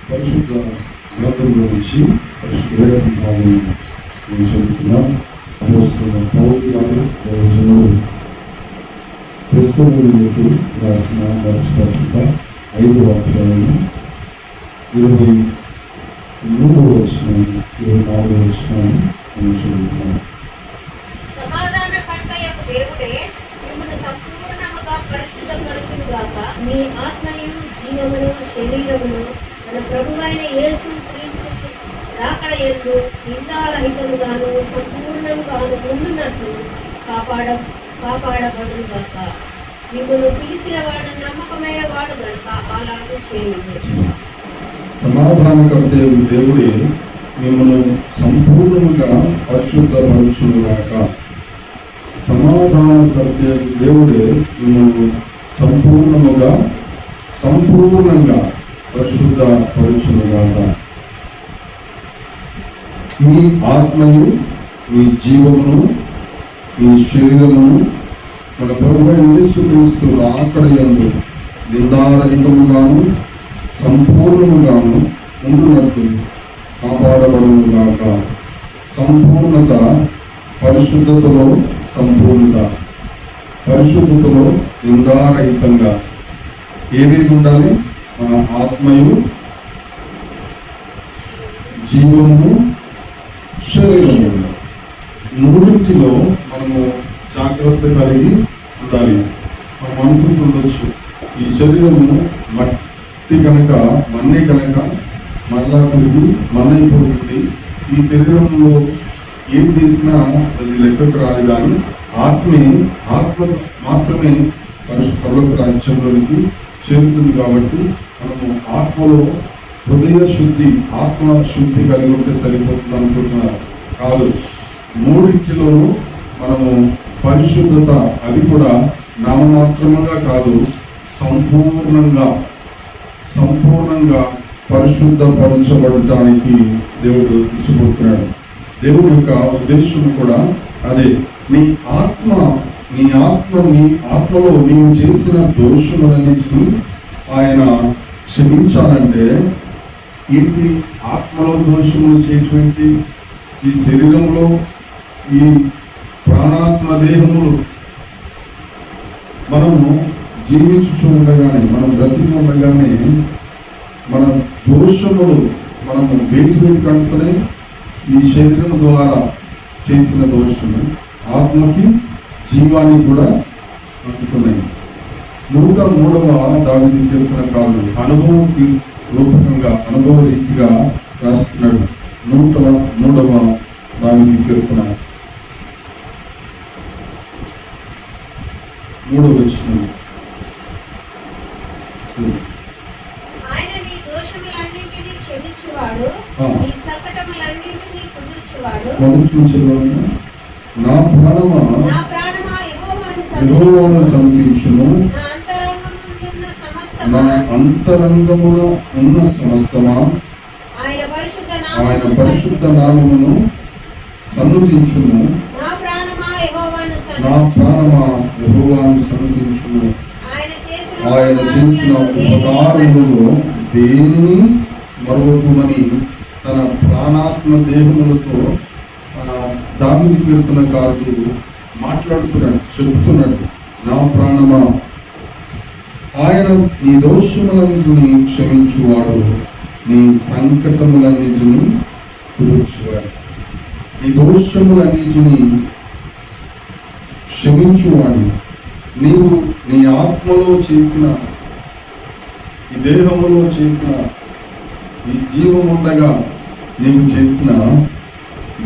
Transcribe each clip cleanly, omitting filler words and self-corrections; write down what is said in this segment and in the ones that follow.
పరిశుద్ధ గ్రంథంలో నుంచి పరిశుద్ధ లేఖన భాగం నేను చదువుతున్నాం. అపోస్తలుడైన పౌలు గారు దైవజనుడు తెస్సలోనికీయులకు రాసిన మొదటి పత్రిక 5వ అధ్యాయం 23వ వచనం 24వ వచనాన్ని నేను చదువుతున్నాను. సమాధానకర్తయగు దేవుడే మిమ్మల్ని సంపూర్ణముగా పరిశుద్ధపరచునుగాక. మీ ఆత్మయు జీవమును శరీరమును మన ప్రభువైన యేసు క్రీస్తు రాకడయందు నిందారహితముగాను సంపూర్ణముగాను ఉండునట్లు కాపాడబడునుగాక. మిమ్మల్ని పిలిచిన వాడు నమ్మకమైన వాడు గనుక అలాగూ చేయును. సమాధానకర్త దేవుడే మిమ్మల్ని సంపూర్ణముగా పరిశుద్ధపరచునుగాక. సమాధానకర్త దేవుడే మిమ్మల్ని సంపూర్ణంగా పరిశుద్ధపరచునుగాక. మీ ఆత్మయు మీ జీవమును మీ శరీరమును మన ప్రభువైన యేసుక్రీస్తు రాకడయందు నిందారహితముగాను సంపూర్ణముగాను ఉండునట్లు కాపాడబడునుగాక. సంపూర్ణత పరిశుద్ధతలో పరిశుద్ధతలో నిందారహితంగా ఏవేవి ఉండాలి? మన ఆత్మయు జీవము శరీరము మూడింటిలో మనము జాగ్రత్త కలిగి ఉండాలి. మనం అనుకుంటుండొచ్చు, ఈ శరీరము మట్టి కనుక మన్నే కనుక మరలా తిరిగి మన్నైపోతుంది, ఈ శరీరంలో ఏం చేసినా అది లెక్కకు రాదు, కానీ ఆత్మ మాత్రమే పరలోక రాజ్యంలోనికి చేరుతుంది. కాబట్టి మనము ఆత్మలో హృదయ శుద్ధి, ఆత్మ శుద్ధి కలిగి ఉంటే సరిపోతుంది అనుకుంటున్నారు. కాదు, మూడింటిలోనూ మనము పరిశుద్ధత, అది కూడా నామమాత్రంగా కాదు, సంపూర్ణంగా పరిశుద్ధపరచబడటానికి దేవుడు ఇష్టపడుతున్నాడు. దేవుడి యొక్క ఉద్దేశం కూడా అదే. నీ ఆత్మలో నీవు చేసిన దోషములన్నింటినీ ఆయన క్షమించాలంటే ఏంటి? ఆత్మలో దోషములు చేయటువంటి ఈ శరీరంలో ఈ ప్రాణాత్మ దేహములు మనము జీవించుచు ఉండగానే, మనం బ్రతికి ఉండగానే మన దోషములు మనము వేటి కంటునే ఈ శరీరం ద్వారా చేసిన దోషము ఆత్మకి జీవానికి కూడా అందుతున్నాయి. 103వ దావీదు కీర్తన కాదు, అనుభవ రీతిగా రాస్తున్నాడు. 103వ దావీదు కీర్తన 3వ వచనం. ఆయన నీ దోషములన్నింటినీ క్షమించువాడు, నీ సంకటములన్నింటినీ కుదుర్చువాడు. మొదటి నుంచి నా ప్రాణమా యెహోవాను సమీపించును, నా అంతరంగమున ఉన్న సమస్తమా ఆయన పరిశుద్ధ నామమును సన్నుతించును. నా ప్రాణమా యెహోవాను సన్నుతించును. ఆయన చేసిన ఉపకారములలో దేనిని మరొకమని తన ప్రాణాత్మ దేహములతో దావీదు కీర్తనకారుడు మాట్లాడుతున్నాడు, చెబుతున్నాడు. నా ప్రాణమా, ఆయన నీ దోషములన్నిటినీ క్షమించువాడు, నీ సంకటములన్నిటినీ కుదుర్చువాడు. నీ దోషములన్నిటినీ క్షమించువాడు. నీవు నీ ఆత్మలో చేసిన, ఈ దేహములో చేసిన, ఈ జీవముండగా నీవు చేసిన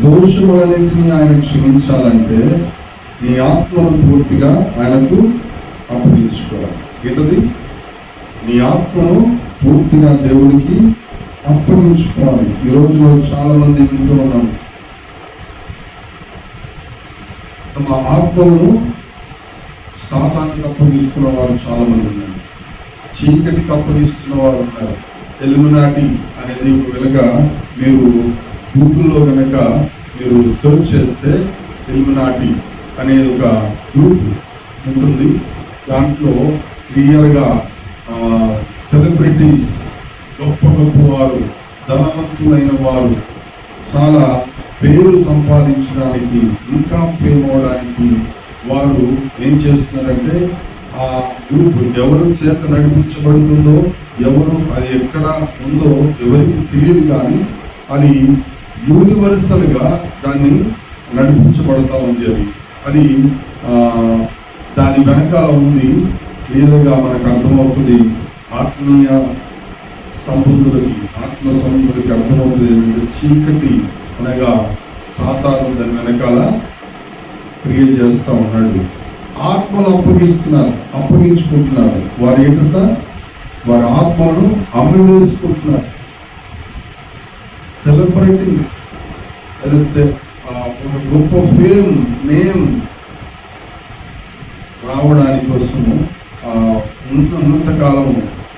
దోషములన్నింటినీ ఆయన క్షమించాలంటే నీ ఆత్మను పూర్తిగా ఆయనకు అప్పగించుకోవాలి. ఏంటది? నీ ఆత్మను పూర్తిగా దేవునికి అప్పగించుకోవాలి. ఈ రోజులో చాలా మంది వింటూ ఉన్నాం, తమ ఆత్మలను సాతానికి అప్పగిస్తున్న వారు చాలా మంది ఉన్నారు, చీకటికి అప్పగిస్తున్న వారు ఉన్నారు. ఎలిమినాటి అనేది కనుక మీరు గూగుల్లో కనుక మీరు సెర్చ్ చేస్తే ఎలిమినాటి అనే ఒక గ్రూప్ ఉంటుంది. దాంట్లో క్లియర్గా సెలబ్రిటీస్ గొప్ప గొప్ప వారు, ధనవంతులైన వారు, చాలా పేరు సంపాదించడానికి, ఇంకా ఫేమ్ అవడానికి వారు ఏం చేస్తున్నారంటే ఆ గ్రూప్ ఎవరు చేత నడిపించబడుతుందో, ఎవరు అది ఎక్కడ ఉందో ఎవరికి తెలియదు, కానీ అది యూనివర్సల్గా దాన్ని నడిపించబడతా ఉంది. అది దాని వెనకాల ఉంది. క్లియర్గా మనకు అర్థమవుతుంది. ఆత్మీయ సంబంధులకి, ఆత్మ సంబంధులకి అర్థమవుతుంది ఏంటంటే చీకటి అనగా సాతాను దాని వెనకాల క్రియ చేస్తూ ఉన్నాడు. ఆత్మలు అప్పగించుకుంటున్నారు. వారు ఏంటంట, వారి ఆత్మలను అమ్మివేసుకుంటున్నారు. సెలబ్రిటీస్, ఒక గొప్ప ఫేమ్, నేమ్ రావడానికి కోసము ఉన్నంత కాలము,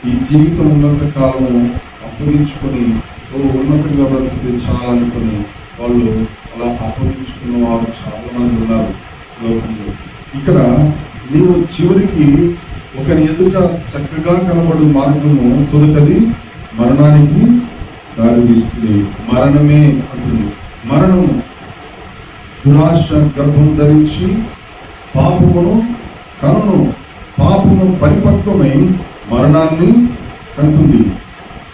ఈ జీవితం ఉన్నంత కాలము అప్పగించుకొని ఉన్నతంగా బ్రతికితే చాలనుకొని వాళ్ళు అలా అప్పగించుకున్న వారు చాలా మంది ఉన్నారు లోకంలో. ఇక్కడ నీవు చివరికి ఒకరి ఎదుట చక్కగా కనబడు మార్గము తుదకది మరణానికి దారితీస్తుంది. మరణమే అంటుంది. మరణము దురాశ గర్భం ధరించి పాపమును కనును. పాపము పరిపక్వమై మరణాన్ని కంటుంది.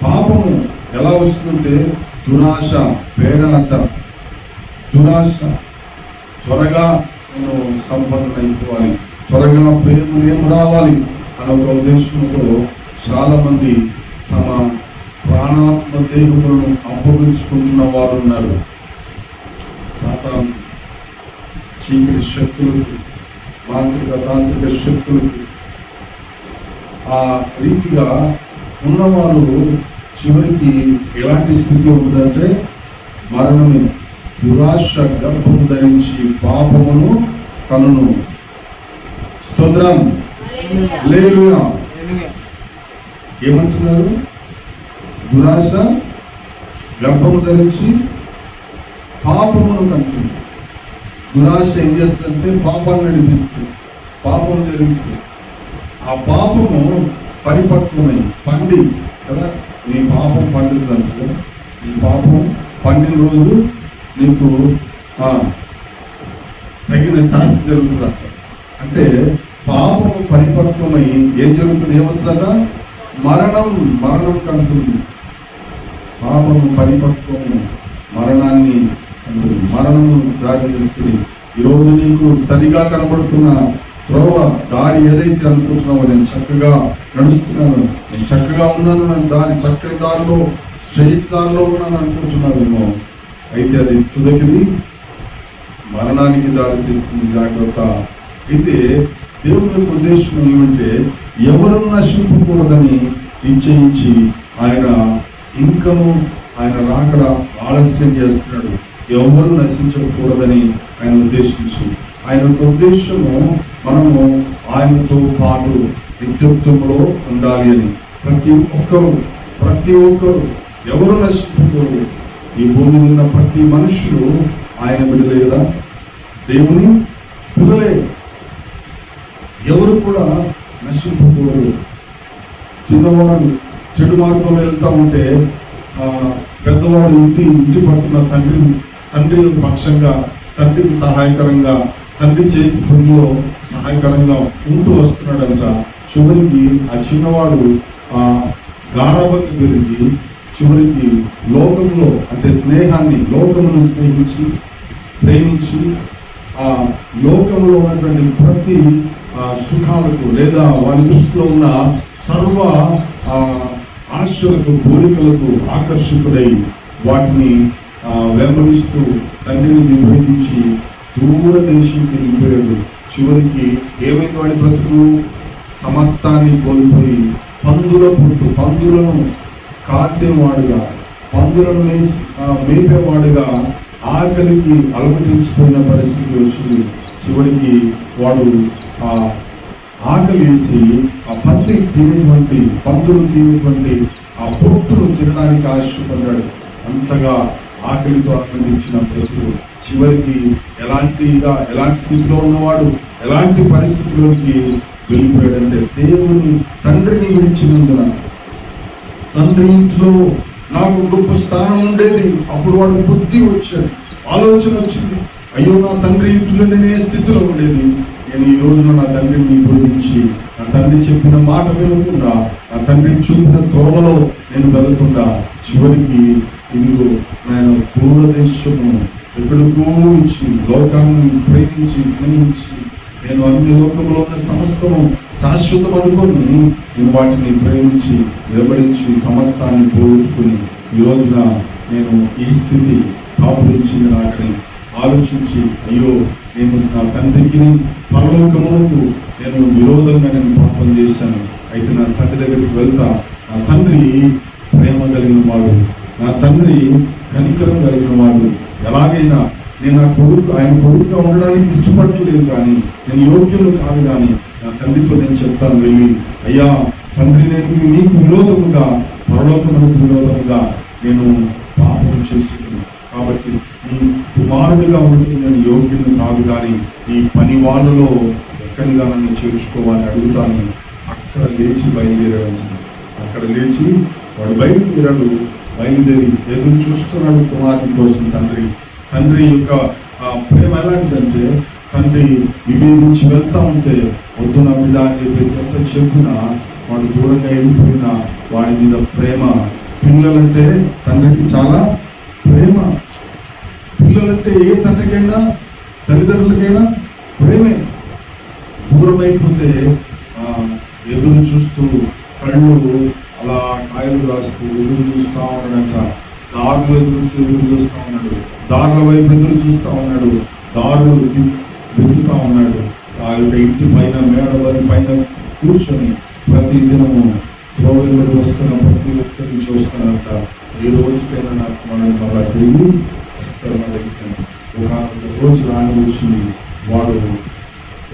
పాపము ఎలా వస్తుందంటే దురాశ, పేరాశ. దురాశ త్వరగా నేను సంపన్న అయిపోవాలి, త్వరగా ప్రేమ రావాలి అనే ఒక ఉద్దేశంతో చాలా మంది తమ ప్రాణాత్మ దేహములను అప్పగించుకుంటున్న వారు ఉన్నారు. సాతాను, చీకటి శక్తులకు, తాంత్రిక శక్తులకు ఆ రీతిగా ఉన్నవారు చివరికి ఎలాంటి స్థితి ఉంటుందంటే మరణమే. దురాశ గర్భం ధరించి పాపమును కనును. స్తోత్రం, హల్లెలూయా. ఏమంటున్నారు? దురాశ గర్భము ధరించి పాపమును కంటుంది. దురాశ ఏం చేస్తుందంటే పాపాన్ని నడిపిస్తుంది, పాపం జరిగిస్తుంది. ఆ పాపము పరిపక్వమై పండి కదా, నీ పాపం పండుతుంది కదా. నీ పాపం పండిన రోజు నీకు తగిన శాస్తి జరుగుతుంది. అంటే పాపము పరిపక్వమై ఏం జరుగుతుంది? ఏమొస్తుందట? మరణం కంటుంది. పాపము పరిపక్వము మరణాన్ని కంటుంది. మరణము దారి చేస్తుంది. ఈరోజు నీకు సరిగా కనబడుతున్న త్రోవ, దారి ఏదైతే అనుకుంటున్నావో, నేను చక్కగా నడుస్తున్నాను, నేను చక్కగా ఉన్నాను, నేను దాని చక్కని దారిలో, స్ట్రైట్ దారిలో ఉన్నాను అనుకుంటున్నావేమో. అయితే అది తుదకిది మరణానికి దారి తీస్తుంది. జాగ్రత్త. అయితే దేవుని యొక్క ఉద్దేశం ఏమంటే ఎవరు నశింపకూడదని నిశ్చయించి ఆయన ఇంకను ఆయన రాకడ ఆలస్యం చేస్తున్నాడు. ఎవరు నశించకూడదని ఆయన ఉద్దేశించి, ఆయన యొక్క ఉద్దేశము మనము ఆయనతో పాటు నిత్యత్వంలో ఉండాలి అని. ప్రతి ఒక్కరు ఎవరు నశింపకూడదు. ఈ భూమి మీద ఉన్న ప్రతి మనుషులు ఆయన బిడ్డలే కదా, దేవుని పిల్లలే. ఎవరు కూడా నశింపకూడదు. చిన్నవాడు చెడు మార్గంలో వెళ్తా ఉంటే పెద్దవాడు ఇంటి పట్టున తండ్రి పక్షంగా, తండ్రికి సహాయకరంగా, తండ్రి చేతి పనుల్లో సహాయకరంగా ఉంటూ వస్తున్నాడంట. చివరికి ఆ చిన్నవాడు గాఢభక్తి పెరిగి చివరికి లోకంలో అంటే లోకమును స్నేహించి ప్రేమించి ఆ లోకంలో ఉన్నటువంటి ప్రతి సుఖాలకు లేదా వారి దృష్టిలో ఉన్న సర్వ ఆశలకు, కోరికలకు ఆకర్షితుడై వాటిని వెంబడిస్తూ తండ్రిని విభేదించి దూర దేశంకి వెళ్ళిపోయాడు. చివరికి ఏమైంది? వాడి బ్రతుకు సమస్తాన్ని కోల్పోయి పందులను కాసేవాడుగా, పందులను మేపేవాడుగా ఆకలికి అలమటించిపోయిన పరిస్థితి వచ్చింది. చివరికి వాడు ఆకలి వేసి ఆ పందులు తినేటువంటి ఆ పొట్టును తినడానికి ఆశపడ్డాడు. అంతగా ఆకలితో అలమటించిన బ్రతుకు చివరికి ఎలాంటి స్థితిలో ఉన్నవాడు ఎలాంటి పరిస్థితుల్లోకి వెళ్ళిపోయాడంటే దేవుని తండ్రిని విడిచినందున తండ్రి ఇంట్లో నాకు గొప్ప స్థానం ఉండేది. అప్పుడు వాడు బుద్ధి వచ్చాడు, ఆలోచన వచ్చింది, అయ్యో నా తండ్రి ఇంట్లో నేను ఏ స్థితిలో ఉండేది, నేను ఈ రోజున నా తండ్రిని బోధించి నా తండ్రి చెప్పిన మాట వినకుండా నా తండ్రి చూపిన త్రోవలో నేను వెళ్లకుండా చివరికి ఇదిగో నేను పూర్వదేశము ఎక్కడికో ఇచ్చి లోకాన్ని ప్రేమించి స్నేహించి నేను అన్ని లోకంలో ఉన్న సమస్తము శాశ్వతం అనుకొని నేను వాటిని ప్రేమించి వెంబడించి సమస్తాన్ని పోగొట్టుకుని ఈ రోజున నేను ఈ స్థితి కాపురించింది నాకని ఆలోచించి అయ్యో నేను నా తండ్రికి పరలోకమునకు నేను విరోధంగా నేను పాపం చేశాను. అయితే నా తండ్రి దగ్గరికి వెళ్తా, నా తండ్రి ప్రేమ కలిగిన వాడు, నా తండ్రి కనికరం కలిగిన వాడు, ఎలాగైనా నేను నా కొడుకు ఆయన కొడుకుగా ఉండడానికి ఇష్టపడలేదు, కానీ నేను యోగ్యులు కాదు, కానీ నా తండ్రితో నేను చెప్తాను వెళ్ళి, అయ్యా తండ్రి నేను నీకు విరోధముగా పరలోకమునకు విరోధముగా నేను పాపం చేసింది, కాబట్టి నీ కుమారుడిగా ఉండి నేను యోగ్యుని కాదు, కానీ నీ పని వాళ్ళలో ఎక్కడిగా నన్ను చేర్చుకోవాలని అడుగుతాను. అక్కడ లేచి బయలుదేరాడు. అక్కడ లేచి వాడు బయలుదేరాడు. బయలుదేరి ఎదురు చూస్తున్నాడు కుమారుని కోసం. తండ్రి యొక్క ప్రేమ ఎలాంటిదంటే, తండ్రి విభేదించి వెళ్తా ఉంటే వద్దు నా బిడ్డ అని చెప్పేసి ఎంత చెప్పినా వాడు దూరంగా వెళ్ళిపోయిన వాడి మీద ప్రేమ. పిల్లలంటే తండ్రికి చాలా ప్రేమ. పిల్లలంటే ఏ తండ్రికైనా తల్లిదండ్రులకైనా ప్రేమే. దూరం అయిపోతే ఎదురు చూస్తూ కళ్ళు అలా కాయలు రాస్తూ ఎదురు చూస్తూ ఉన్నాడంట. దారులు ఎదురు చూస్తూ ఉన్నాడు, దారుల వైపు ఎదురు చూస్తూ ఉన్నాడు, దారులు వెతుకుతూ ఉన్నాడు. ఆ యొక్క ఇంటి పైన మేడ పైన కూర్చొని ప్రతి దినము త్రోవెంబడి వస్తున్న ప్రతి ఒక్కరిని చూస్తానంట. ఏ రోజుకైనా నాకు మనం మళ్ళా తిరిగి వస్తారు నా దగ్గర. ఒక రోజు రాని వచ్చింది, వాడు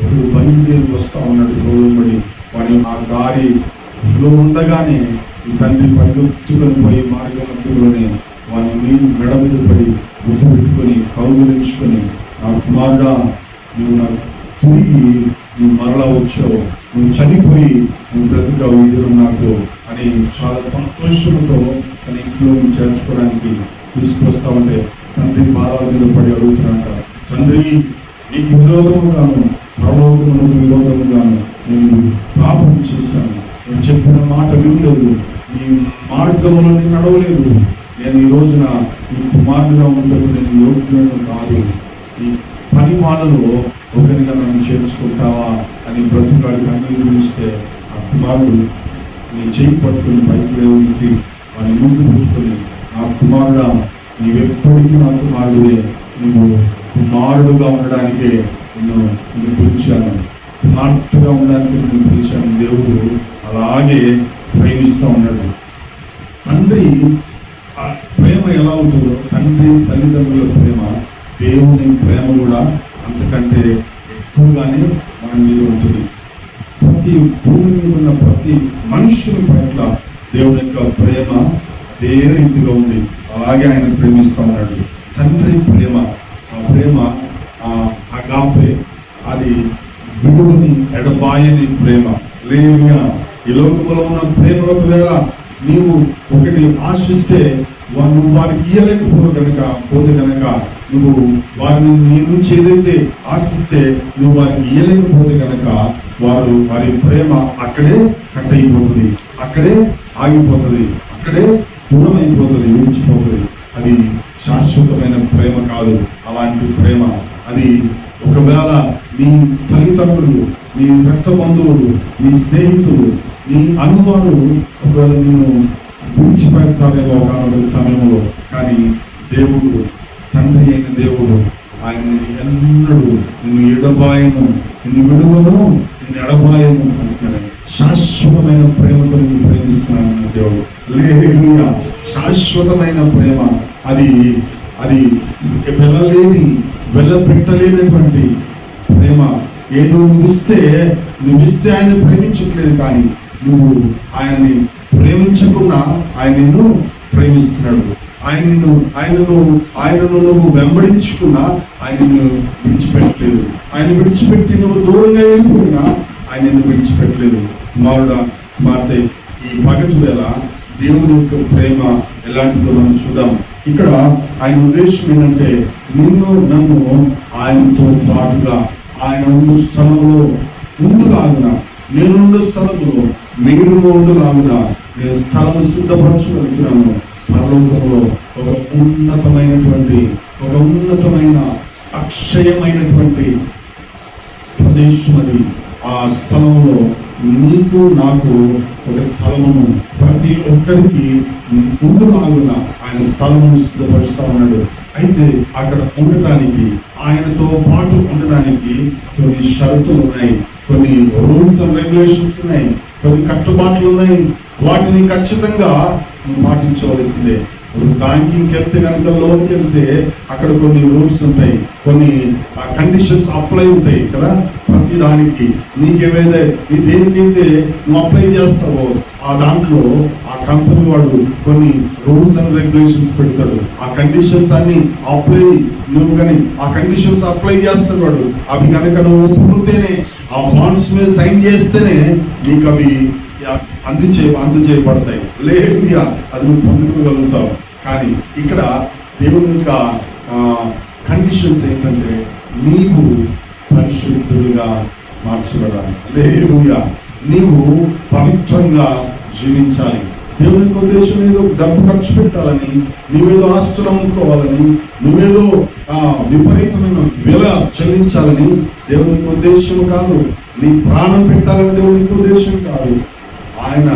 ఎప్పుడు బయలుదేరి వస్తూ ఉన్నాడు త్రోవెంబడి. వాడి ఆ దారిలో ఉండగానే ఈ తండ్రి పరిగెత్తుకొని పోయి మార్గ మధ్యలోనే వాని మీద మెడ మీద పడి ముద్దు పెట్టుకొని కౌగులించుకొని, నా కుమారుడా నువ్వు నాకు తిరిగి నువ్వు మరలా వచ్చావు, నువ్వు చనిపోయి నువ్వు బ్రతికావు ఈ దినం నాకు అని చాలా సంతోషంతో తన ఇంట్లో చేర్చుకోవడానికి తీసుకొస్తా ఉంటే తండ్రి పాదాల మీద పడి అడుగుతున్నట్ట, తండ్రి నీకు విరోధముగాను పరలోకమునకు విరోధముగాను నేను పాపం చేశాను, నేను చెప్పిన మాట వినలేదు, నీ మార్గములో నేను నడవలేదు, నేను ఈ రోజున ఈ కుమారుడుగా ఉండటం నేను యోగ్యులను కాదు, ఈ పని వాళ్ళలో ఒకరిగా నన్ను చేర్చుకుంటావా అని బ్రతుకాడు కన్నీరు పిలిస్తే ఆ కుమారుడు నీ చేయి పట్టుకుని పైకి లేవెత్తి వాని ముందు పెట్టుకొని, నా కుమారుడా నీవెప్పటికీ నా కుమారుడే, నువ్వు కుమారుడుగా ఉండడానికే నిన్ను పిలిచాను, కుమార్తెగా ఉండడానికి నేను పిలిచాను. దేవుడు అలాగే ప్రేమిస్తూ ఉన్నాడు. తండ్రి ప్రేమ ఎలా ఉంటుందో, తండ్రి తల్లిదండ్రుల ప్రేమ, దేవుని ప్రేమ కూడా అంతకంటే ఎక్కువగానే మన మీద ఉంటుంది. ప్రతి భూమి మీద ఉన్న ప్రతి మనుషుని పట్ల దేవుని యొక్క ప్రేమ అదే రీతిగా ఉంది. అలాగే ఆయన ప్రేమిస్తూ ఉన్నాడు. తండ్రి ప్రేమ, ఆ ప్రేమ అగాపే, అది విడువని ఎడబాయని ప్రేమ. లేనిగా ఈ లోకంలో ఉన్న ప్రేమ ఒకవేళ నీవు ఒకటి ఆశిస్తే నువ్వు వారికి ఇయ్యలేకపోతే కనుక నువ్వు వారిని నీ నుంచి ఏదైతే ఆశిస్తే నువ్వు వారికి ఇయ్యలేకపోతే కనుక వారి ప్రేమ అక్కడే కట్ అయిపోతుంది, అక్కడే ఆగిపోతుంది, అక్కడే దూరం అయిపోతుంది, విడిచిపోతుంది. అది శాశ్వతమైన ప్రేమ కాదు. అలాంటి ప్రేమ అది ఒకవేళ నీ తల్లిదండ్రులు, నీ రక్త బంధువులు, నీ స్నేహితులు, నీ అనుభవాలు ఒకవేళ నేను విడిచిపెడతారేమో ఒక సమయంలో, కానీ దేవుడు, తండ్రి అయిన దేవుడు ఆయన్ని ఎన్నడూ నిన్ను ఎడబాయను, నిన్ను విడువను, నిన్ను ఎడబాయను అంటున్నాడు. శాశ్వతమైన ప్రేమతో నిన్ను ప్రేమిస్తున్నాను దేవుడు. హల్లెలూయా. శాశ్వతమైన ప్రేమ అది వెళ్ళపెట్టలేనటువంటి ప్రేమ. ఏదో నువ్విస్తే ఆయన ప్రేమించట్లేదు, కానీ నువ్వు ఆయన్ని ప్రేమించకుండా ఆయన నిన్ను ప్రేమిస్తున్నాడు. ఆయనను నువ్వు వెంబడించుకున్నా ఆయన నిన్ను విడిచిపెట్టలేదు. ఆయన విడిచిపెట్టి నువ్వు దూరంగా వెళ్ళిపోయినా ఆయన నిన్ను విడిచిపెట్టలేదు. కుమారుడా, కుమార్తె, ఈ పగటి వేళ దేవుని యొక్క ప్రేమ ఎలాంటిదో మనం చూద్దాం. ఇక్కడ ఆయన ఉద్దేశం ఏంటంటే నన్ను ఆయనతో పాటుగా ఆయన ఉండు స్థలంలో ఉండులాగున, నేనుండు స్థలంలో మీరు ఉండులాగున నేను స్థలం సిద్ధపరచగలుగుతున్నాను. పరలోకంలో ఒక ఉన్నతమైన అక్షయమైనటువంటి ప్రదేశం అది. ఆ స్థలంలో నీకు నాకు ఒక స్థలమును ప్రతి ఒక్కరికి ఉండులాగున ఆయన స్థలమును సిద్ధపరుస్తా ఉన్నాడు. అయితే అక్కడ ఉండటానికి, ఆయనతో పాటు ఉండడానికి కొన్ని షరతులు ఉన్నాయి, కొన్ని రూల్స్ అండ్ రెగ్యులేషన్స్ ఉన్నాయి, కొన్ని కట్టుబాట్లు ఉన్నాయి. వాటిని ఖచ్చితంగా పాటించవలసిందే. బ్యాంకింగ్కి వెళ్తే కనుక, లోన్కి వెళ్తే అక్కడ కొన్ని రూల్స్ ఉంటాయి, కొన్ని కండిషన్స్ అప్లై ఉంటాయి కదా. ప్రతి దానికి నీకేమైతే దేనికైతే నువ్వు అప్లై చేస్తావో ఆ దాంట్లో ఆ కంపెనీ వాడు కొన్ని రూల్స్ అండ్ రెగ్యులేషన్స్ పెడతాడు. ఆ కండిషన్స్ అన్ని నువ్వు కానీ ఆ కండిషన్స్ అప్లై చేస్తాడు వాడు. అవి కనుక నువ్వు ఒప్పుకుంటేనే, ఆ బాండ్స్ మీద సైన్ చేస్తేనే నీకు అవి అందజేయబడతాయి. లేదుగా అది నువ్వు పొందుకోగలుగుతావు. కానీ ఇక్కడ దేవుని యొక్క కండిషన్స్ ఏంటంటే నీవు పరిశుద్ధుడిగా మార్చబడాలి. లేదుగా నీవు పవిత్రంగా జీవించాలి. దేవుని ఉద్దేశం ఏదో డబ్బు ఖర్చు పెట్టాలని, నువ్వేదో ఆస్తులు అమ్ముకోవాలని, నువ్వేదో విపరీతమైన విల చెల్లించాలని దేవునికి ఉద్దేశం కాదు. నీ ప్రాణం పెట్టాలని దేవునికి ఉద్దేశం కాదు. ఆయన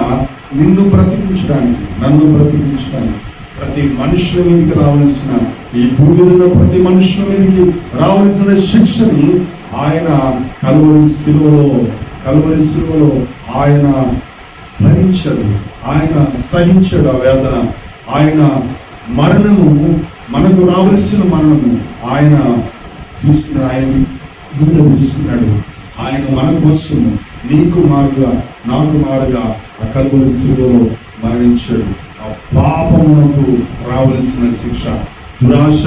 నిన్ను బ్రతికించడానికి, నన్ను బ్రతికించడానికి, ప్రతి మనుషుల మీదకి రావాల్సిన, ఈ భూమి మీద ఉన్న ప్రతి మనుషుల మీదకి రావాల్సిన శిక్షని ఆయన కలువరి శిలువలో ఆయన భరించాడు. ఆయన సహించాడు ఆ వేదన. ఆయన మరణము, మనకు రావలసిన మరణము ఆయన తీసుకున్నాడు. ఆయన విడుదల తీసుకున్నాడు. ఆయన మన కోసం నీకు మారుగా నాకు మారుగా ఆ కలువరి శిలువలో మరణించాడు. ఆ పాపమునకు రావలసిన శిక్ష, దురాశ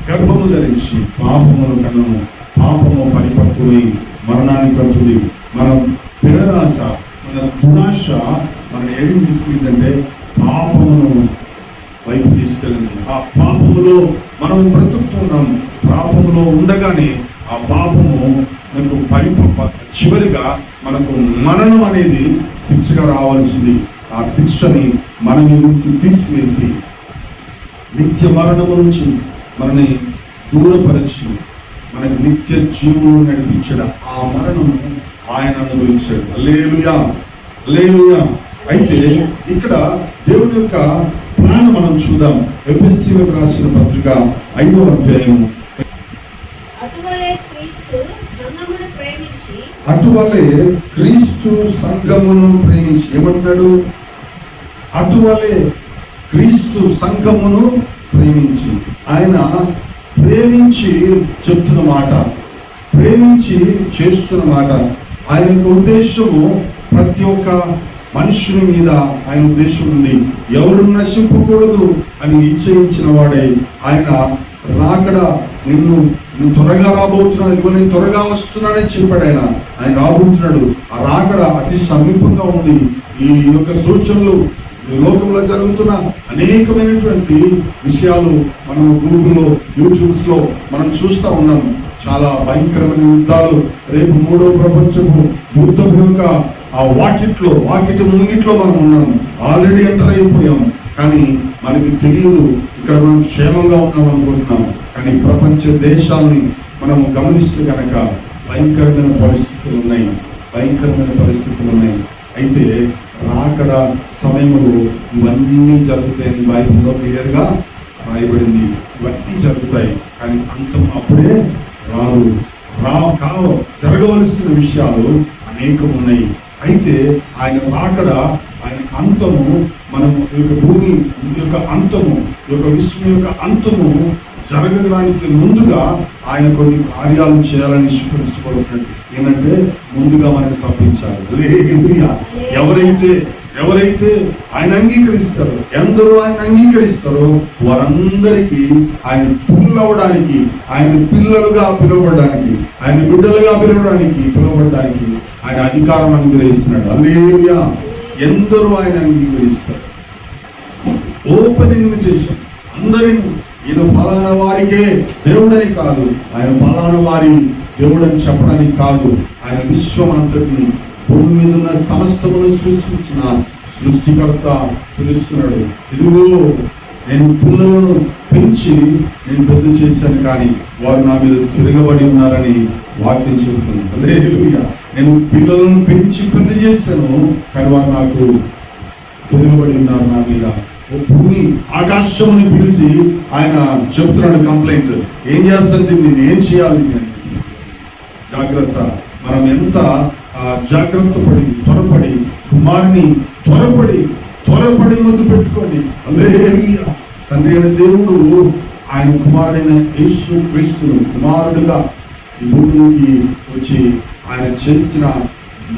గర్భము ధరించి పాపమును కన్నము, పాపము పరిపక్వమై మరణానికి కట్టుది. మనం పిడరాశ, మన దురాశ మన ఏది తీసుకెళ్ళిందంటే పాపమును వైపు తీసుకెళ్ళింది. ఆ పాపములో మనం బ్రతుకుతున్నాం. పాపములో ఉండగానే ఆ పాపము మనకు చివరిగా మనకు మరణం అనేది శిక్షగా రావాల్సింది. ఆ శిక్షని మన మీద నుంచి తీసివేసి నిత్య మరణము నుంచి మనని దూరపరిచి మనకి నిత్య జీవుడు నడిపించాడు. ఆ మరణము ఆయన అనుభవించాడు. హల్లెలూయా, హల్లెలూయా. అయితే ఇక్కడ దేవుని యొక్క ప్లాన్ మనం చూద్దాం. ఎఫెసీయులకు రాసిన పత్రిక 5వ అధ్యాయం. అటువలే క్రీస్తు సంఘమును ప్రేమించి, ఏమంటాడు? అటువలే క్రీస్తు సంఘమును ప్రేమించి. ఆయన ప్రేమించి చెప్తున్న మాట, ప్రేమించి చేస్తున్న మాట. ఆయన యొక్క ఉద్దేశము ప్రతి ఒక్క మనుషుని మీద ఆయన ఉద్దేశం ఉంది. ఎవరు నశింపకూడదు అని నిశ్చయించిన వాడే ఆయన. రాకడ నువ్వు త్వరగా రాబోతున్నాడు, ఇదిగో నేను త్వరగా వస్తున్నాడని చెప్పాడు ఆయన. ఆయన రాబోతున్నాడు. ఆ రాకడ అతి సమీపంగా ఉంది. ఈ యొక్క సూచనలు లోకంలో జరుగుతున్న అనేకమైనటువంటి విషయాలు మనం గూగుల్లో, యూట్యూబ్స్లో మనం చూస్తూ ఉన్నాం. చాలా భయంకరమైన యుద్ధాలు. రేపు 3వ ప్రపంచపు యుద్ధం యొక్క ఆ వాకిటి ముంగిట్లో మనం ఉన్నాం. ఆల్రెడీ ఎంటర్ అయిపోయాం. కానీ మనకి తెలియదు ఇక్కడ మనం క్షేమంగా ఉన్నాం అనుకుంటున్నాం. కానీ ప్రపంచ దేశాలని మనం గమనిస్తే కనుక భయంకరమైన పరిస్థితులు ఉన్నాయి. అయితే రాకడ సమయంలో ఇవన్నీ జరుగుతాయని బైబిల్లో క్లియర్గా రాయబడింది. ఇవన్నీ జరుగుతాయి. కానీ అంతం అప్పుడే జరగవలసిన విషయాలు అనేకం ఉన్నాయి. అయితే ఆయన రాకడ, ఆయన అంతము, మనము యొక్క భూమి యొక్క అంతము, యొక్క విశ్వం యొక్క అంతము జరగడానికి ముందుగా ఆయన కొన్ని కార్యాలు చేయాలని ఇష్టపడుతున్నాడు. ఏంటంటే ముందుగా మనకు తప్పించాలి. ఎవరైతే ఆయన అంగీకరిస్తారో, ఎందరో ఆయన అంగీకరిస్తారో వారందరికీ ఆయన పిల్లవడానికి, ఆయన పిల్లలుగా పిలువబడడానికి, ఆయన బిడ్డలుగా పిలువబడడానికి ఆయన అధికారం అనుగ్రహిస్తున్నాడు. హల్లెలూయా, ఎందరూ ఆయన అంగీకరిస్తారు. ఓపెన్ ఇన్విటేషన్ అందరినీ. ఈయన ఫలానా వారికే దేవుడని కాదు, ఆయన ఫలానా వారి దేవుడని చెప్పడానికి కాదు, ఆయన విశ్వం అంతటిని, భూమి మీద ఉన్న సమస్తమును సృష్టించిన సృష్టికర్త పిలుస్తున్నాడు. ఇదిగో నేను పిల్లలను పెంచి నేను పెద్ద చేశాను, కానీ వారు నా మీద తిరగబడి ఉన్నారని వాక్యం చెబుతుంది. హల్లెలూయా. నేను పిల్లలను పెంచి పెద్ద చేశాను, కానీ వారు నాకు తిరగబడి ఉన్నారు నా మీద. ఓ భూమి ఆకాశముని పిలిచి ఆయన చెప్తున్నాడు కంప్లైంట్. ఏం చేస్తాను దీన్ని, నేను ఏం చేయాలి? జాగ్రత్త. మనం ఎంత జాగ్రత్త పడి త్వరపడి కుమారుని త్వరపడి ముందు పెట్టుకోండి. హల్లెలూయా. తండ్రి అయిన దేవుడు ఆయన కుమారుడైన యేసు క్రీస్తును కుమారుడుగా ఈ భూమికి వచ్చి ఆయన చేసిన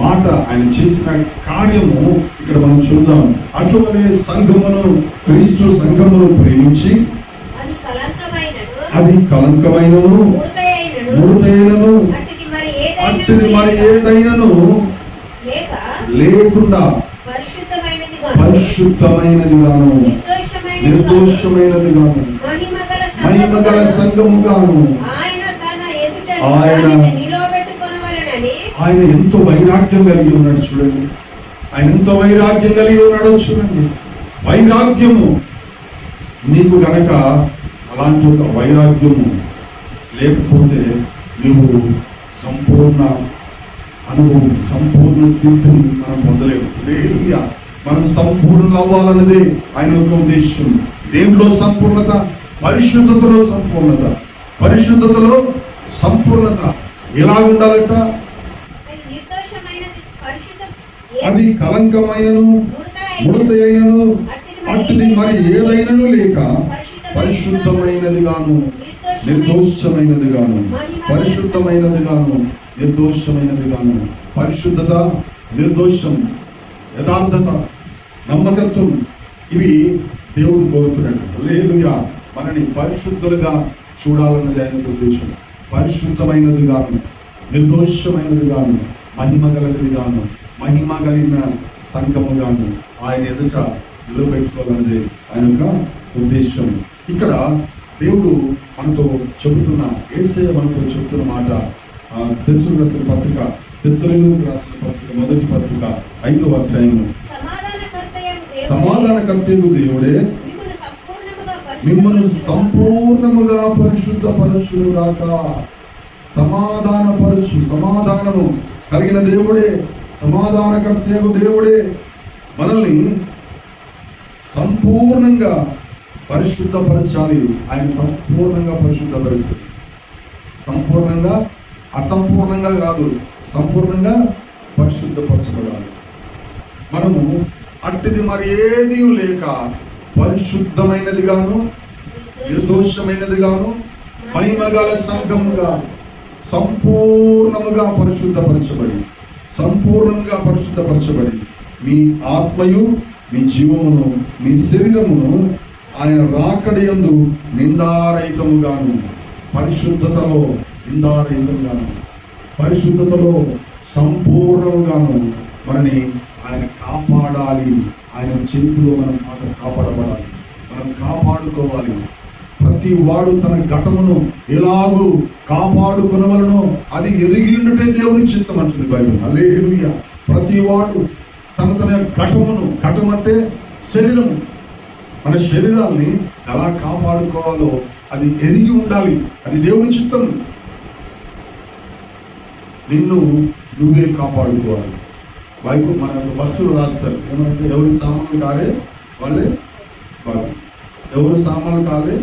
మాట, ఆయన చేసిన కార్యము ఇక్కడ మనం చూద్దాం. అటువలే సంఘమును, క్రీస్తు సంఘమును ప్రేమించి అది కలంకమైనను ముడతైనను అట్టిది మరి ఏదైనను లేకుండా పరిశుద్ధమైనదిగాను నిర్దోషమైనదిగాను మహిమగల సంఘముగాను ఆయన ఎంతో వైరాగ్యం కలిగి ఉన్నాడు. చూడండి, ఆయన ఎంతో వైరాగ్యం కలిగి ఉన్నాడో చూడండి. వైరాగ్యము నీకు గనక అలాంటి ఒక వైరాగ్యము లేకపోతే నీవు సంపూర్ణ అనుభవం, సంపూర్ణ సిద్ధిని మనం పొందలేము. హల్లెలూయా. మనం సంపూర్ణ అవ్వాలన్నదే ఆయన యొక్క ఉద్దేశం. దేంట్లో సంపూర్ణత? పరిశుద్ధతలో సంపూర్ణత. పరిశుద్ధతలో సంపూర్ణత ఎలా ఉండాలంట? అది కలంకమైనను ముడతైనను అట్టిది మరి ఏదైనను లేక పరిశుద్ధమైనది గాను నిర్దోషమైనది గాను పరిశుద్ధమైనది గాను నిర్దోషమైనది గాను. పరిశుద్ధత, నిర్దోషం, యథార్థత, నమ్మకత్వం, ఇవి దేవుడు కోరుతున్నాడు. హల్లెలూయా. మనని పరిశుద్ధులుగా చూడాలన్నది ఆయన ఉద్దేశం. పరిశుద్ధమైనది గాను నిర్దోషమైనది గాను మహిమ గలది గాను మహిమ కలిగిన సంఘము గాను ఆయన ఎదుట నిలబెట్టుకోవాలన్నది ఆయన యొక్క ఉద్దేశం. ఇక్కడ దేవుడు మనతో చెబుతున్న, యేసయ్య మనతో చెబుతున్న మాట తెస్సలోనికీయులకు రాసిన పత్రిక మొదటి పత్రిక 5వ అధ్యాయము. సమాధానకర్తయగు దేవుడే మిమ్మల్ని సంపూర్ణముగా పరిశుద్ధపరచుగాక. సమాధానము కలిగిన దేవుడే, సమాధానకర్తయగు దేవుడే మనల్ని సంపూర్ణంగా పరిశుద్ధపరచాలి. ఆయన సంపూర్ణంగా పరిశుద్ధపరుస్తుంది. సంపూర్ణంగా, అసంపూర్ణంగా కాదు, సంపూర్ణంగా పరిశుద్ధపరచబడాలి. మనము అట్టిది మరి ఏది లేక పరిశుద్ధమైనది గాను నిర్దోషమైనది గాను మహిమగల సంఘముగా సంపూర్ణముగా పరిశుద్ధపరచబడి మీ ఆత్మయు మీ జీవమును మీ శరీరమును ఆయన రాకడయందు నిందారహితముగాను, పరిశుద్ధతలో నిందారహితంగాను, పరిశుద్ధతలో సంపూర్ణముగాను మనని ఆయన కాపాడాలి. ఆయన చేతిలో మనం కాపాడబడాలి, మనం కాపాడుకోవాలి. ప్రతి వాడు తన ఘటమును ఎలాగూ కాపాడుకొనవలనో అది ఎరిగి ఉంటే దేవుని చిత్తం అంటుంది బైబిల్. హల్లెలూయా. ప్రతి వాడు తన ఘటం అంటే శరీరము, మన శరీరాన్ని ఎలా కాపాడుకోవాలో అది ఎరిగి ఉండాలి. అది దేవుని చిత్తం. నిన్ను నువ్వే కాపాడుకోవాలి. బైబిల్ మన బస్సులు రాస్తారు ఏమంటే, ఎవరి సామాన్లు కాలే వాళ్ళే బాధ్యులు, ఎవరు సామాన్లు కాలే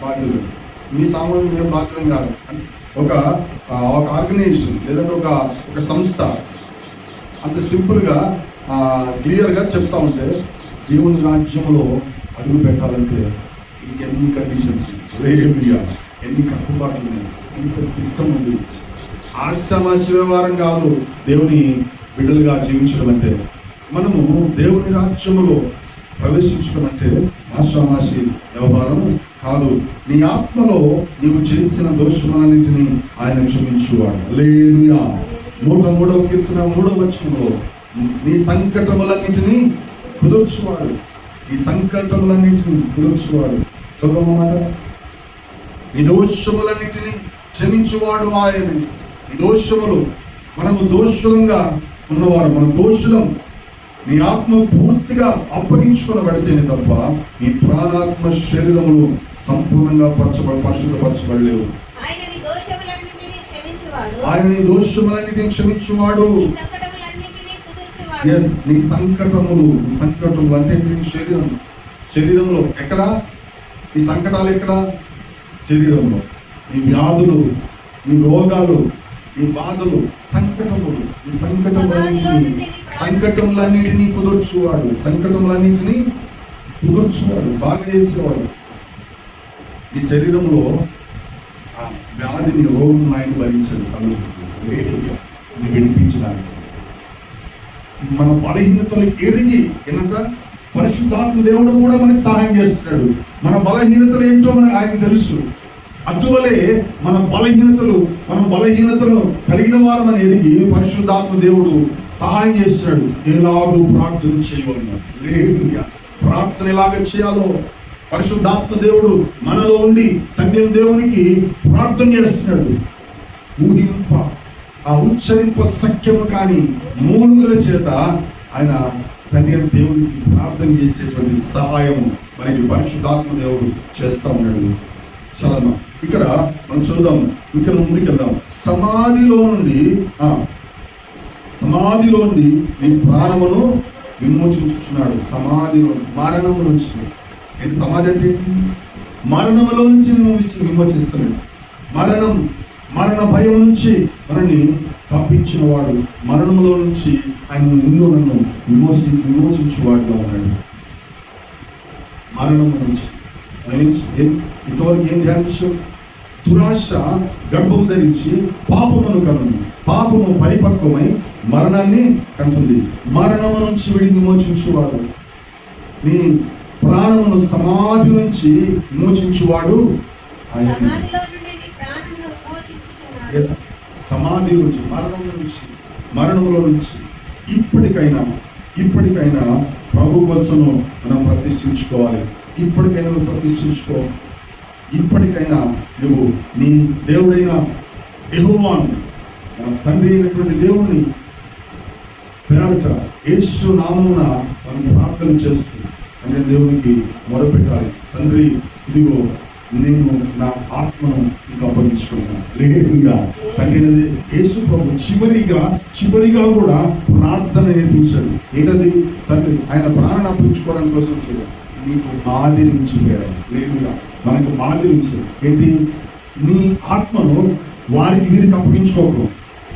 బాధ్యులు. మీ సామాన్లు మేము బాధ్యం కాదు. ఒక ఆర్గనైజేషన్ లేదంటే ఒక సంస్థ అంత సింపుల్గా క్లియర్గా చెప్తా ఉంటే, దేవుని రాజ్యంలో అడుగు పెట్టాలంటే ఇంకెన్ని కండిషన్స్, ఎన్ని కట్టుబాట్లు ఉన్నాయి, ఎంత సిస్టమ్ ఉంది. ఆశామాష వ్యవహారం కాదు దేవుని బిడ్డలుగా జీవించడం అంటే. మనము దేవుని రాజ్యములో ప్రవేశించడం అంటే ఆశామాషి వ్యవహారం కాదు. నీ ఆత్మలో నీవు చేసిన దోషములన్నింటినీ ఆయన క్షమించువాడు. హల్లెలూయా. 103వ కీర్తన 3వ వచనంలో నీ సంకటములన్నిటినీ కుదుర్చువాడు. ఈ సంకటములన్నిటినీ కుదుర్చువాడు. చదవమాట, నీ దోషములన్నిటినీ క్షమించువాడు ఆయన. ఈ దోషములు, మనము దోషులంగా ఉన్నవారు, మన దోషులం. నీ ఆత్మ పూర్తిగా అప్పగించుకునబడితేనే తప్ప నీ ప్రాణాత్మ శరీరములు సంపూర్ణంగా పరిశుద్ధపరచబడలేవు. ఆయన నీ దోషములన్నిటినీ క్షమించువాడు. ఎస్, నీ సంకటములు అంటే నీ శరీరంలో ఎక్కడ ఈ సంకటాలు? ఎక్కడ? శరీరంలో. ఈ వ్యాధులు, ఈ రోగాలు, ఈ బాధలు, సంకటములు, ఈ సంకటములన్నిటినీ కుదుర్చువాడు. సంకటములన్నింటినీ కుదుర్చువాడు, బాగా చేసేవాడు. ఈ శరీరంలో ఆ వ్యాధిని, రోగం ఆయన భరించడు. విడిపించడానికి మన బలహీనతలు ఎరిగి ఏంటంట పరిశుద్ధాత్మ దేవుడు కూడా మనకు సహాయం చేస్తున్నాడు. మన బలహీనతలు ఏంటో మనకు ఆయనకు తెలుసు. అటువలే మనం బలహీనతలు కలిగిన వారు అని ఎరిగి పరిశుద్ధాత్మ దేవుడు సహాయం చేస్తున్నాడు. ఎలాగో ప్రార్థన చేయవలన లేదు, ప్రార్థన ఎలాగ చేయాలో పరిశుద్ధాత్మ దేవుడు మనలో ఉండి తండ్రి దేవునికి ప్రార్థన చేస్తున్నాడు. ఉచ్చరింప సఖ్యము కానీ మూలుగుల చేత ఆయన తండ్రి దేవునికి ప్రార్థన చేసేటువంటి సహాయం మనకి పరిశుద్ధాత్మ దేవుడు చేస్తా ఉన్నాడు. చలమా ఇక్కడ మనం చూద్దాం, ఇక్కడ ముందుకు వెళ్దాం. సమాధిలో నుండి నీ ప్రాణమును విమోచించుచున్నాడు. సమాధిలో, మరణం నుంచి. ఏంటి సమాధి అంటే? మరణంలో నుంచి విమోచిస్తున్నాడు. మరణ భయం నుంచి మనల్ని తప్పించిన వాడు, మరణంలో నుంచి ఆయన నన్ను విమోచించువాడుగా ఉన్నాడు. మరణం నుంచి ఇంతవరకు ఏం ధ్యానించాం? దురాశ గర్భం ధరించి పాపము పరిపక్వమై మరణాన్ని కంటుంది. మరణము నుంచి విమోచించువాడు, నీ ప్రాణమును సమాధి నుంచి విమోచించువాడు ఆయన. సమాధి నుంచి, మరణంలో నుంచి ఇప్పటికైనా ప్రభు కోసం మనం ప్రతిష్ఠించుకోవాలి. ఇప్పటికైనా నువ్వు నీ దేవుడైన యెహోవాను, తండ్రి అయినటువంటి దేవుణ్ణి పేరట యేసు నామమున మనం ప్రార్థన చేస్తూ తండ్రి దేవునికి మొరపెట్టాలి. తండ్రి, ఇదిగో నేను నా ఆత్మను నీకు అప్పగించుకున్నాను. లేదుగా తండ్రి యేసు ప్రభు చివరిగా కూడా ప్రార్థన నేర్పించాడు. ఏంటది? తండ్రి ఆయన ప్రాణాన్ని అప్పగించుకోవడం కోసం వచ్చాడు. నీకు మాదిరి ఉంచాడు. లేదుగా మనకు మాదిరి ఉంచాడు. ఏంటి? నీ ఆత్మను వీరికి అప్పగించుకోకూడదు,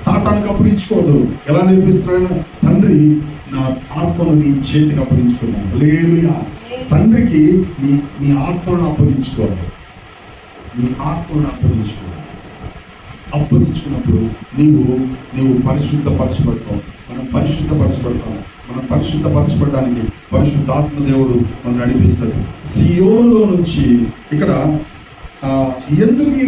సాతానికి అప్పగించుకోవద్దు. ఎలా నేర్పిస్తున్నాడు? తండ్రి నా ఆత్మను నీ చేతికి అప్పగించుకున్నాను. లేదుగా తండ్రికి నీ ఆత్మను అప్పగించుకోవాలి. నీ ఆత్మను అప్పగించుకున్నప్పుడు నీవు పరిశుద్ధపరచబడతావు. మనం పరిశుద్ధపరచబడడానికి పరిశుద్ధాత్మ దేవుడు మనం నడిపిస్తాడు. సియోనులో నుంచి ఇక్కడ ఎందుకు ఈ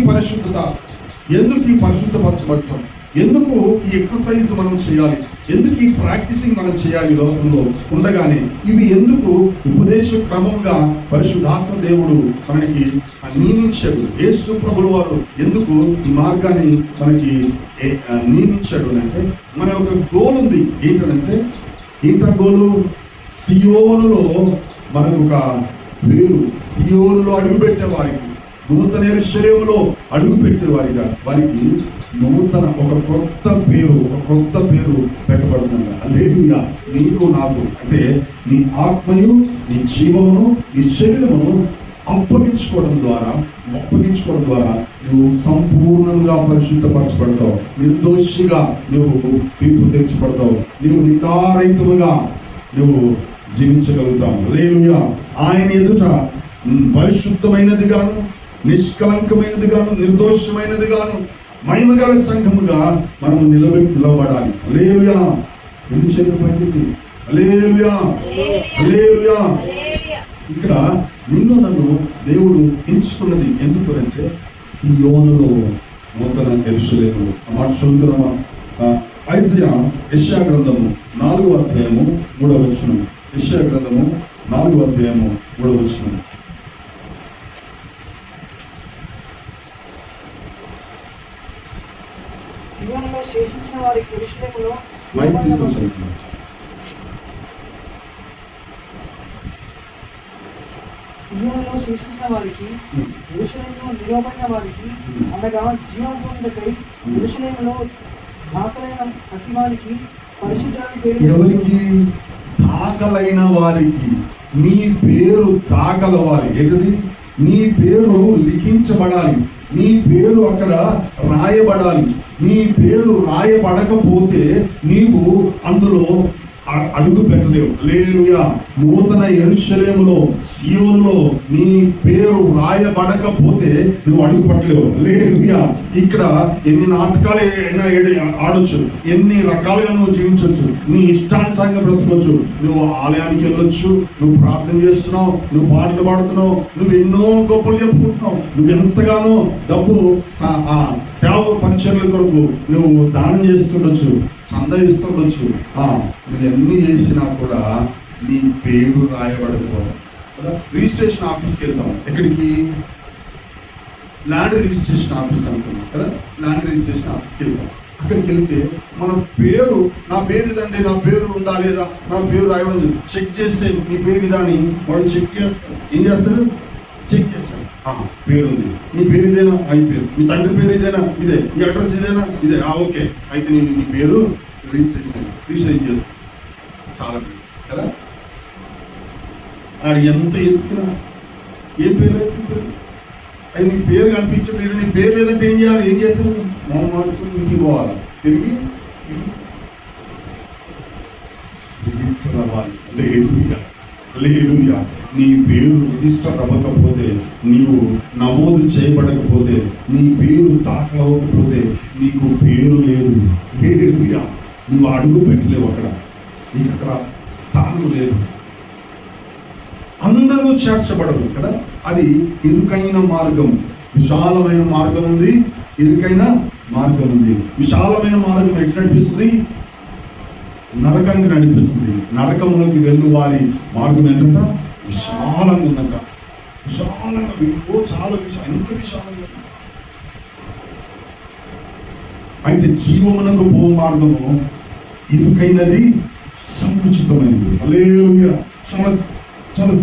పరిశుద్ధపరచబడతాం? ఎందుకు ఈ ఎక్సర్సైజ్ మనం చేయాలి? ఎందుకు ఈ ప్రాక్టీసింగ్ మనం చేయాలి? లోకంలో ఉండగానే ఇవి ఎందుకు ఉపదేశ క్రమంగా పరిశుద్ధాత్మ దేవుడు మనకి నియమించాడు? యేసు ప్రభువు వారు ఎందుకు ఈ మార్గాన్ని మనకి నియమించాడు అంటే మన యొక్క గోల్ ఉంది. ఏంటంటే గోలు? సియోనులో మనకు ఒక పేరు, సియోనులో అడుగుపెట్టే వారికి, నూతన యెరూషలేములో అడుగు పెట్టే వారికి ఒక కొత్త పేరు పెట్టబడుతుంది. హల్లెలూయా. నీకు నాకు అంటే నీ ఆత్మను, నీ జీవమును, నీ శరీరమును అప్పగించుకోవడం ద్వారా నువ్వు సంపూర్ణంగా పరిశుద్ధపరచబడతావు. నిర్దోషిగా నువ్వు తీర్పు తెచ్చుపడతావు. నువ్వు నిందారహితముగా నువ్వు జీవించగలుగుతావు. హల్లెలూయా. ఆయన ఎదుట పరిశుద్ధమైనది గాను, నిష్కలంకమైనది గాను, నిర్దోషమైనది గాను, మహిమగల సంఘముగా మనం నిలబడాలి. హల్లెలూయా. ఎన్ని చేతులు పైకి? హల్లెలూయా, హల్లెలూయా. ఇక్కడ నన్ను దేవుడు ఎంచుకున్నది ఎందుకు అంటే సియోనులో, నూతన యెరూషలేములో. మాట చదువుతున్నామా? యెషయా గ్రంథము 4వ అధ్యాయము 3వ వచనం. యెషయా గ్రంథము 4వ అధ్యాయము 3వ వచనం. సియోనులో శేషించిన వారికి యెరూషలేములో మైక్ తీసుకొచ్చాను. సియోనులో శేషించిన వారికి యెరూషలేములో నిలవబడిన వారికి అనగా జీవం పొందుటకై యెరూషలేములో దాఖలైన ప్రతి వారికి పరిశుద్ధులని పేరు. ఎవరికి? దాఖలైన వారికి. నీ పేరు దాఖలవ్వాలి. ఏంటది? నీ పేరు లిఖించబడాలి. నీ పేరు అక్కడ రాయబడాలి. నీ పేరు రాయబడకపోతే నీవు అందులో అడుగు పెట్టలేవు. హల్లెలూయా. నూతన యెరూషలేములో సియోనులో నీ పేరు రాయబడకపోతే నువ్వు అడుగు పెట్టలేవు. హల్లెలూయా. ఇక్కడ ఎన్ని నాటకాలు అయినా ఆడొచ్చు, ఎన్ని రకాలుగా నువ్వు జీవించవచ్చు, నీ ఇష్టానుసారంగా బ్రతకొచ్చు. నువ్వు ఆలయానికి వెళ్ళొచ్చు, నువ్వు ప్రార్థన చేస్తున్నావు, నువ్వు పాటలు పాడుతున్నావు, నువ్వు ఎన్నో గొప్పలు చెప్పుకుంటున్నావు, నువ్వు ఎంతగానో డబ్బు సేవ పరిచర్ల కొరకు నువ్వు దానం చేస్తుండొచ్చు, చందా ఇస్తుండొచ్చు. నువ్వు ఎన్ని చేసినా కూడా నీ పేరు రాయబడకపోవడం కదా. రిజిస్ట్రేషన్ ఆఫీస్కి వెళ్తాం. ఎక్కడికి? ల్యాండ్ రిజిస్ట్రేషన్ ఆఫీస్ అనుకున్నాం కదా. ల్యాండ్ రిజిస్ట్రేషన్ ఆఫీస్కి వెళ్తాం. అక్కడికి వెళ్తే మన పేరు, నా పేరు ఇదండి, నా పేరు ఉందా లేదా, నా పేరు రాయబడి చెక్ చేస్తే నీ పేరు ఇదా అని వాడు చెక్ చేస్తాడు. ఏం చేస్తాడు? చెక్ చేస్తాడు. పేరు ఉంది, నీ పేరు ఇదేనా? పేరు. మీ తండ్రి పేరు ఇదేనా? ఇదే. నీ అడ్రస్ ఇదేనా? ఇదే. ఓకే, అయితే నీ పేరు రిజిస్ట్రేషన్ చేస్తాను. చాలా పేరు కదా. ఆడు ఎంత ఎత్తుకున్నా ఏ పేరు అయితే అది నీ పేరు కనిపించలేదు. నీ పేరు లేదంటే ఏం చేయాలి? ఏం చేస్తాను? మాట్లాడుకుని ఇంటికి పోవాలి. తిరిగి రిజిస్టర్ అవ్వాలి. హల్లెలూయా. హల్లెలూయా. నీ పేరు రిజిస్టర్ అవ్వకపోతే, నీవు నమోదు చేయబడకపోతే, నీ పేరు దాఖలవ్వకపోతే నీకు పేరు లేదు. హల్లెలూయా. నువ్వు అడుగు పెట్టలేవు అక్కడ. నీకు అక్కడ స్థానం లేదు. అందరూ చేర్చబడరు కదా. అది ఇరుకైన మార్గం. విశాలమైన మార్గం ఉంది, ఇరుకైన మార్గం ఉంది. విశాలమైన మార్గం ఎట్లా నడిపిస్తుంది? నరకంగా నడిపిస్తుంది. నరకంలోకి వెళ్ళు వారి మార్గం ఏంటంట? విశాలంగా ఉందంట. విశాలంగా చాలా ఎంత విశాలంగా. అయితే జీవమునకు పో మార్గము ఇరుకైనది, సంకుచితమైనది. హల్లెలూయా. చాలా చాలా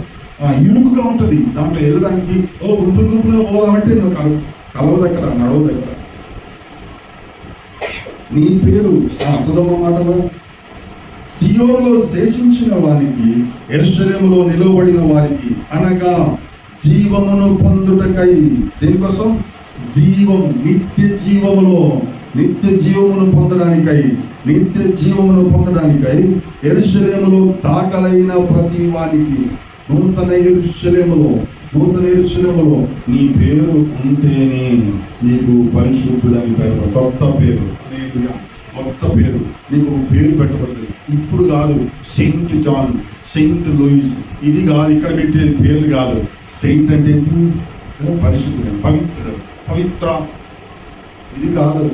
ఇరుకుగా ఉంటుంది. దాంట్లో వెళ్ళడానికి గుంపులు గుంపులుగా పోదామంటే నువ్వు కలవదు, అక్కడ నడవదు. అక్కడ నీ పేరు చదవ మాటలో సియోనులో శేషించిన వారికి, యెరూషలేములో నిలవబడిన వారికి అనగా జీవమును పొందుటకై. దేనికోసం? జీవం, నిత్య జీవమును పొందడానికై, నిత్య జీవమును పొందడానికై యెరూషలేములో దాఖలైన ప్రతి వానికి. నూతన యెరూషలేములో నీ పేరు ఉంటేనే నీకు పరిశుద్ధుడని పేరు. కొత్త పేరు, కొత్త పేరు. నీకు ఒక పేరు పెట్టబడుతుంది. ఇప్పుడు కాదు సెయింట్ జాన్, సెయింట్ లూయిస్, ఇది కాదు ఇక్కడ పెట్టేది పేర్లు కాదు. సెయింట్ అంటే ఏంటి? పరిశుద్ధుడు, పవిత్ర. ఇది కాదు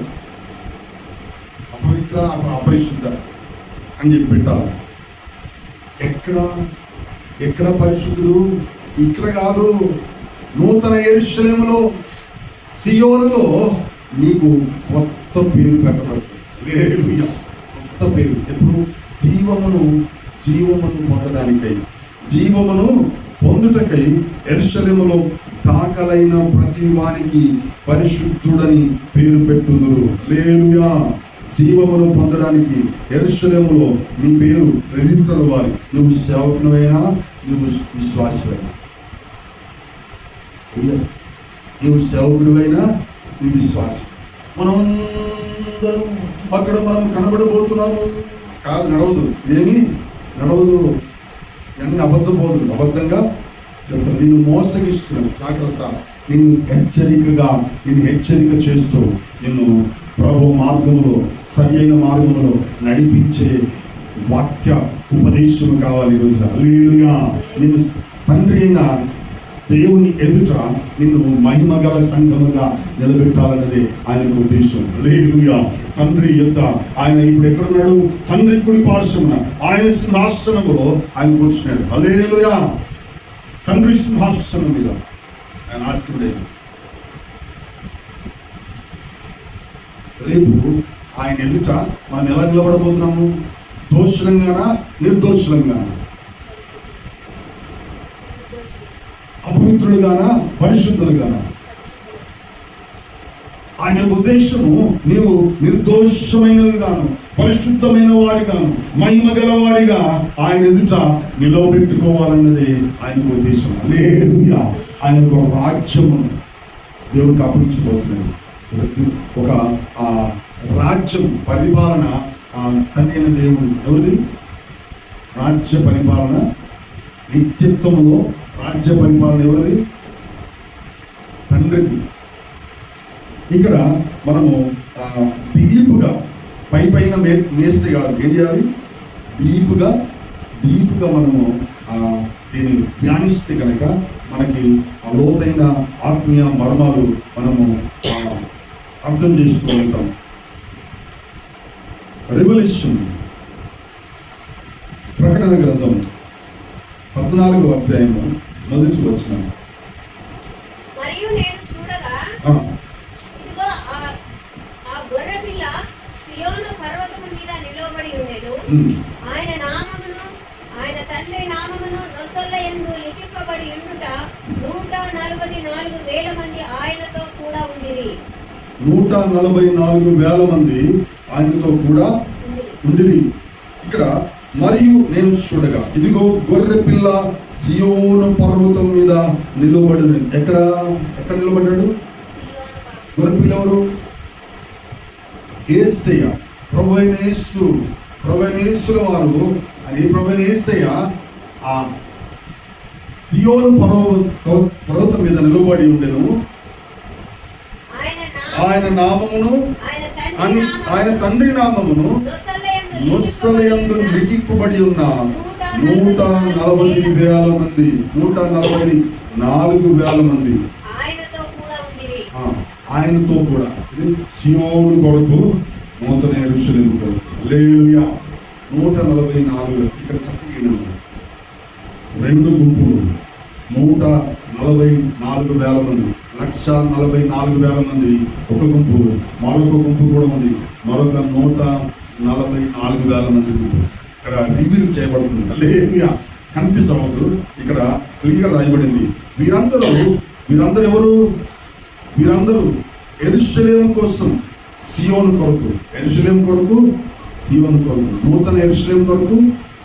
అపవిత్ర, అపరిశుద్ధ అని చెప్పి పెట్టాలి. ఎక్కడ పరిశుద్ధుడు? ఇక్కడ కాదు. నూతన యెరూషలేములో, సియోనులో నీకు కొత్త పేరు పెట్టబడుతుంది. హల్లెలూయా. కొత్త పేరు. ఎప్పుడు? జీవమును పొందడానికై, జీవమును పొందుటకై యెరూషలేములో దాఖలైన ప్రతి వానికి పరిశుద్ధుడని పేరు పెట్టుదురు. హల్లెలూయా. జీవమును పొందడానికి యెరూషలేములో నీ పేరు రిజిస్టర్ అవ్వాలి. నువ్వు సేవకునివైనా, నువ్వు విశ్వాసమైనా, నువ్వు సేవకుడివైనా, నీ విశ్వాసం. మనమందరం అక్కడ మనం కనబడబోతున్నాము కాదు, నడవదు. ఇదేమి నడవదు. ఎన్ని అబద్ధంగా చెప్తాను. నిన్ను మోసగిస్తున్నాను. జాగ్రత్త. నిన్ను హెచ్చరిక చేస్తూ నిన్ను ప్రభు మార్గములో, సరైన మార్గములో నడిపించే వాక్య ఉపదేశం కావాలి ఈ రోజున. హల్లెలూయా. నిన్ను తండ్రి అయిన దేవుని ఎదుట నిన్ను మహిమ గల సంఘముగా నిలబెట్టాలన్నదే ఆయనకు ఉద్దేశం. హల్లెలూయా. తండ్రి యొద్ద ఆయన ఇప్పుడు ఎక్కడున్నాడు? తండ్రి కుడి పార్శ్వమున ఆయన సింహాసనములో ఆయన కూర్చున్నాడు. హల్లెలూయా. తండ్రి సింహాసనం మీద ఆయన ఆశీర్వదించాడు. రేపు ఆయన ఎదుట మనం ఎలా నిలబడబోతున్నాము? దోషులంగానా, నిర్దోషులంగానా? అపవిత్రులుగానా, పరిశుద్ధులుగానా? ఆయన ఉద్దేశము నీవు నిర్దోషమైనవిగాను, పరిశుద్ధమైన వారిగాను, మహిమ గల వారిగా ఆయన ఎదుట నిలవబెట్టుకోవాలన్నది ఆయనకు ఉద్దేశం. హల్లెలూయా. ఆయన ఒక రాజ్యము దేవునికి అప్పగించబోతున్నాడు. ఒక రాజ్యం పరిపాలన తండ్రి అయిన దేవుడు ఎవరిది? రాజ్య పరిపాలన నిత్యత్వంలో రాజ్య పరిపాలన ఎవరిది? తండ్రిది. ఇక్కడ మనము డీపుగా పైన మేస్తే కాదు, ఏం చేయాలి? డీపుగా మనము దీన్ని ధ్యానిస్తే కనుక మనకి ఆ లోతైన ఆత్మీయ మర్మాలు మనము అర్థం చేసుకోగలుగుతాం. రెవల్యూషన్ ప్రకటన గ్రంథం 14వ అధ్యాయము మొదటి వచనం. మరియు నేను చూడగా ఇదిగో ఆ గొర్రెపిల్ల సియోను పర్వతము మీద నిలవబడి ఉండెను. ఆయన నామమును ఆయన తండ్రి నామమును నొసళ్ళ యందు లిఖింపబడి ఉండుట 144,000 మంది ఆయనతో కూడా ఉండిరి. 144,000 మంది ఆయనతో కూడా ఉండిరి. ఇక్కడ మరియు నేను చూడగా ఇదిగో గొర్రె పిల్ల సియోను పర్వతం మీద నిలబడి. ఎక్కడ నిలబడ్డాడు? గొర్రె పిల్ల ఎవరు? యేసయ్య, ప్రభువైన యేసు. ప్రభువైన యేసుల వారు అది ప్రభువైన యేసయ్య ఆ సియోను పర్వతం మీద నిలబడి ఉండెను. ఆయన నామమును ఆయన తండ్రి నామమును నొసలయందు లిఖింపబడి ఉన్న 144,000 మంది 144,000 మంది ఆయనతో కూడా. సియోను కొరకు, నూతన యెరూషలేము కొరకు. హల్లెలూయా. 144. ఇక్కడ చక్కగా 2 గుంపులు, 144,000 మంది, 144,000 మంది ఒక గుంపు. మరొక గుంపు కూడా ఉంది, మరొక 144,000 మంది గుంపు. ఇక్కడ రివీల్ చేయబడుతుంది. హల్లెలూయా. కన్ఫ్యూజ్ అవ్వద్దు. ఇక్కడ క్లియర్ రాయబడింది. వీరందరూ ఎవరు? వీరందరూ యెరూషలేము కోసం, సియోను కొరకు. యెరూషలేము కొరకు, సియోను కొరకు. నూతన యెరూషలేము కొరకు,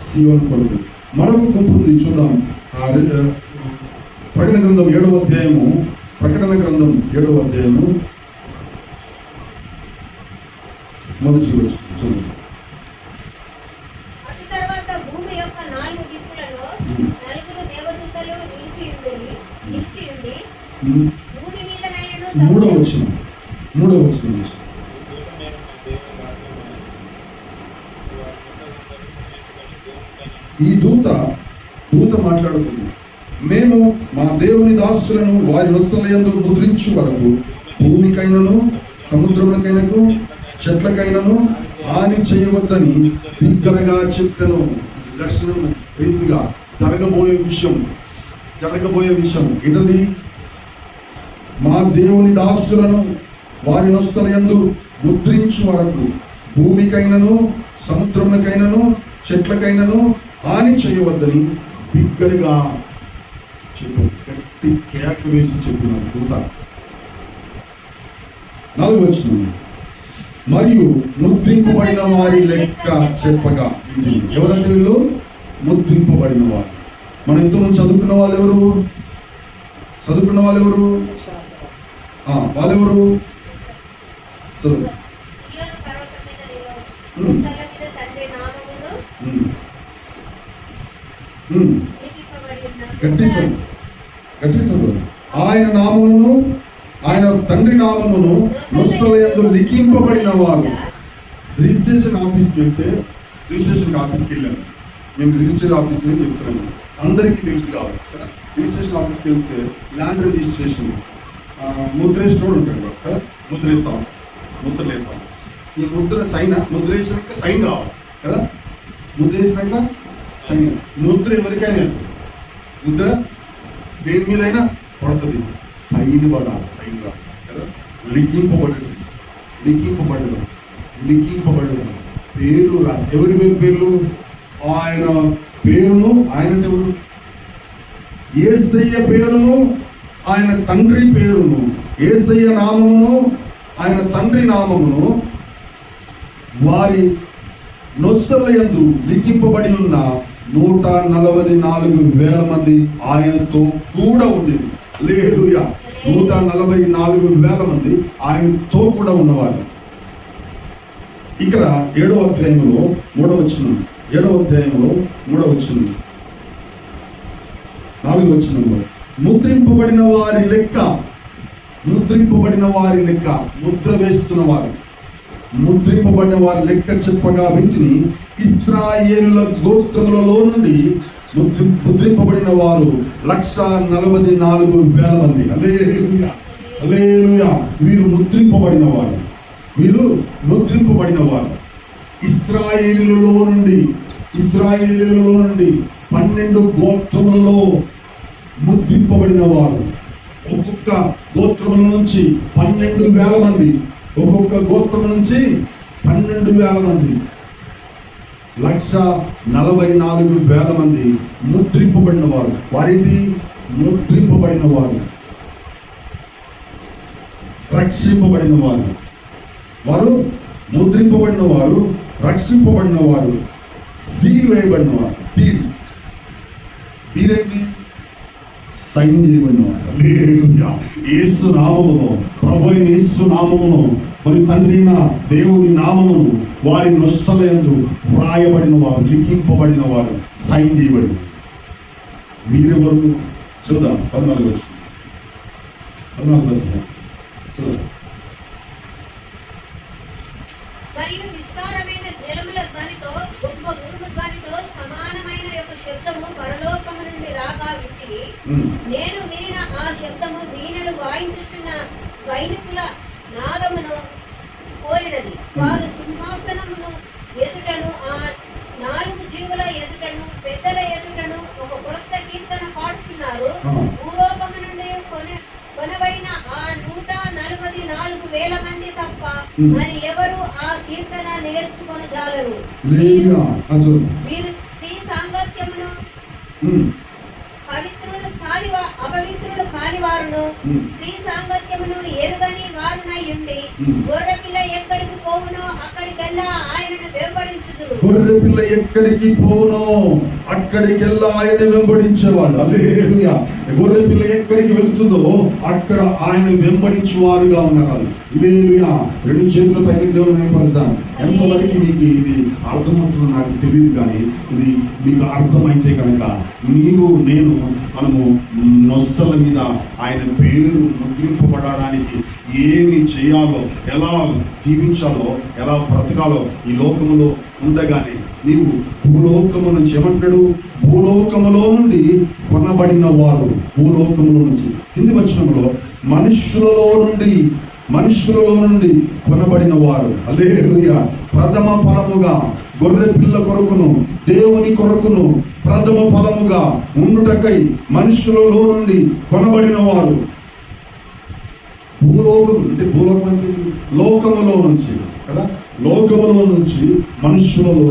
సియోను కొరకు. మరొక గుంపు ఉంది, చూద్దాం. ప్రకటన గ్రంథం 7వ అధ్యాయము. ప్రకటన గ్రంథం 7వ అధ్యాయము మొదటి చూడండి. అటు తర్వాత భూమి యొక్క 4 దిక్కులలో 4 దేవదూతలు నిలిచి ఉండి భూమి మీదనైనను 3వ వచనం. ఈ దూత మాట్లాడుతుంది. మేము మా దేవుని దాసులను వారి నొసలయందు ముద్రించు వరకు భూమికైనను సముద్రములకైనను చెట్లకైనను హాని చేయవద్దని బిగ్గరగా చెప్పెను. దర్శనం రీతిగా జరగబోయే విషయం ఏంటది? మా దేవుని దాసులను వారి నొసలయందు ముద్రించు వరకు భూమికైనను సముద్రములకైనను చెట్లకైనను హాని చేయవద్దని బిగ్గరగా చెప్పు. గట్టి కేక వేసి చెప్పినారు దూత. 4వ వచనం. మరియు ముద్రింపబడిన వారి లెక్క చెప్పగా. ఎవరంటే వీళ్ళు? ముద్రింపబడిన వారు. మనం ఇంతకుముందు చదువుకున్న వాళ్ళు ఎవరు? వాళ్ళెవరు? చదువు. గట్టి చదువు. ఆయన నామమును ఆయన తండ్రి నామమును నొసలయందు లిఖింపబడిన వారు. రిజిస్ట్రేషన్ ఆఫీస్కి వెళ్ళాను. మేము రిజిస్టర్ ఆఫీస్కి చెప్తున్నాము. అందరికీ తెలుసు కావాలి కదా. రిజిస్ట్రేషన్ ఆఫీస్కి వెళ్తే ల్యాండ్ రిజిస్ట్రేషన్ ముద్రేసినోడు ఉంటాడు కదా, ముద్రలు వేస్తాం. ఈ ముద్ర ముద్ర వేసినాక సైన్ కావాలి కదా, ముద్ర వేసినాక సైన్. ముద్ర ఎవరికైనా ముద్ర దేని మీదైనా పడుతుంది, సైన్ పడాలి, సైన్ రావాలి కదా. లిఖింపబడడం పేర్లు రాసి, ఎవరి పేర్లు? ఆయన పేరును, ఆయన ఎవరు? యేసయ్య పేరును, ఆయన తండ్రి పేరును, యేసయ్య నామమును, ఆయన తండ్రి నామమును వారి నొస్సల యందు లిఖింపబడి ఉన్న 144,000 మంది ఆయనతో కూడా ఉండేది. హల్లెలూయా. 144,000 మంది ఆయనతో కూడా ఉన్నవారు. ఇక్కడ 7వ అధ్యాయంలో 3వ వచనం, 7వ అధ్యాయంలో 3వ వచనం, 4వ వచనంలో ముద్రింపబడిన వారి లెక్క, ముద్ర వేస్తున్న వారు, ముద్రింపబడిన వారి లెక్క చెప్పగా వింటిని ఇశ్రాయేలుల గోత్రములలో నుండి ముద్రింపబడిన వారు 144,000 మంది. హల్లెలూయా, హల్లెలూయా. వీరు ముద్రింపబడిన వారు ఇశ్రాయేలులలో నుండి 12 గోత్రములలో ముద్రింపబడిన వారు. ఒక్కొక్క గోత్రముల నుంచి 12,000 మంది, ఒక్కొక్క గోత్రం నుంచి 12,000 మంది, 144,000 మంది ముద్రింపబడిన వారు. వారింటి ముద్రింపబడిన వారు, రక్షింపబడిన వారు, ముద్రింపబడిన వారు, రక్షింపబడిన వారు, సీల్ వేయబడిన వారు. మీరేంటి? సైన్ చేయబడిన వారు. హల్లెలూయా. యేసు నామములో, ప్రభువైన యేసు నామములో, మరి తండ్రి అయిన దేవుని నామమును వారి నొస్సల యందు వ్రాయబడిన వారు, లిఖింపబడిన వారు, సైన్ చేయబడిన. మీరెవరు? చూద్దాం 14 వచనం. చూద్దాం. మరియు విస్తారమైన జలముల ధ్వనితో, గొప్ప ఉరుము ధ్వనితో సమానమైన ఒక శబ్దము పరలోకము నుండి రాగా వింటిని. నేను వినిన ఆ శబ్దము వీణలు వాయించుచున్న వైదికుల నాదమును కోరినది. వారు సింహాసనమును ఎదుటను, ఆ 4 జీవుల ఎదుటను, పెద్దల ఎదుటను ఒక కొత్త కీర్తన పాడుచున్నారు. భూలోకము నుండి కొనబడిన ఆ 144,000 మంది తప్ప మరి ఎవరు ఆ కీర్తన నేర్చుకొనజాలరు. వీరు శ్రీ సాంగత్యమును అపవిత్రుడు కాని వారును, శ్రీ సాంగత్యమును ఎరుగని వారునై ఉండి, గొర్రెపిల్ల ఎక్కడికి పోవునో అక్కడికెల్లా ఆయనను వెంబడించుదురు. గొర్రెపిల్ల ఎక్కడికి పోవునో అక్కడికెల్లా ఆయన వెంబడించేవాడు. హల్లెలూయా. గొర్రెపిల్ల ఎక్కడికి వెళ్తుందో అక్కడ ఆయన వెంబడించువారుగా ఉన్నారు. హల్లెలూయా. 2 చేతుల పైకి దేవుని వెంబడిస్తాను. ఎంతవరకు మీకు ఇది అర్థమవుతుందో నాకు తెలియదు, కానీ ఇది మీకు అర్థమైతే కనుక నేను మనము నొస్తల మీద ఆయన పేరు ముద్రింపబడడానికి ఏమి చేయాలో, ఎలా జీవించాలో, ఎలా బ్రతకాలో ఈ లోకములో ఉండగానే నీవు భూలోకము నుంచి, ఏమంటాడు? భూలోకములో నుండి కొనబడిన వారు. భూలోకములో నుంచి కింది వచనంలో మనుషులలో నుండి కొనబడిన వారు. హల్లెలూయా. ప్రథమ ఫలముగా గొర్రె పిల్ల కొరకును, దేవుని కొరకును ప్రథమ ఫలముగా ఉండుటకై మనుషులలో నుండి కొనబడిన వారు. భూలోకం అంటే, భూలోకం అంటే లోకములో నుంచి కదా, లోకములో నుంచి మనుషులలో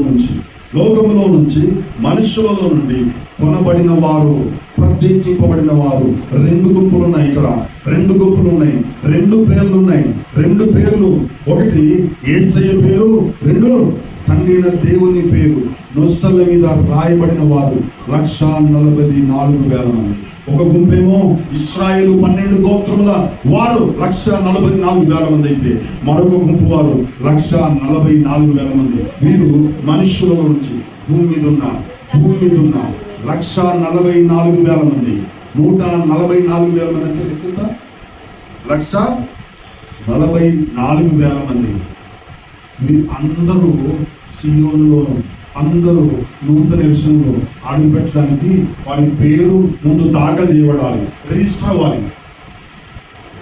నుండి కొనబడిన వారు, ప్రత్యేకింపబడిన వారు. 2 గుంపులు ఉన్నాయి ఇక్కడ, 2 గుంపులు ఉన్నాయి, 2 పేర్లు ఉన్నాయి. 2 పేర్లు, ఒకటి యేసయ్య పేరు, 2 తండ్రి అయిన దేవుని పేరు. నొస్సల మీద రాయబడిన వారు 144,000 మంది. ఒక గుంపేమో ఇశ్రాయేలు 12 గోత్రముల వారు 144,000 మంది అయితే, మరొక గుంపు వారు 144,000 మంది. వీరు మనుషులలో నుంచి భూమి మీద ఉన్న 144,000 మంది. 144,000 మంది అంటే లెక్కిందా? 144,000 మంది. వీరు అందరూ సియోనులో అందరూ నూతన విషయంలో అడుగు పెట్టడానికి వారి పేరు ముందు దాఖలు చేయబడాలి, రిజిస్టర్ అవ్వాలి.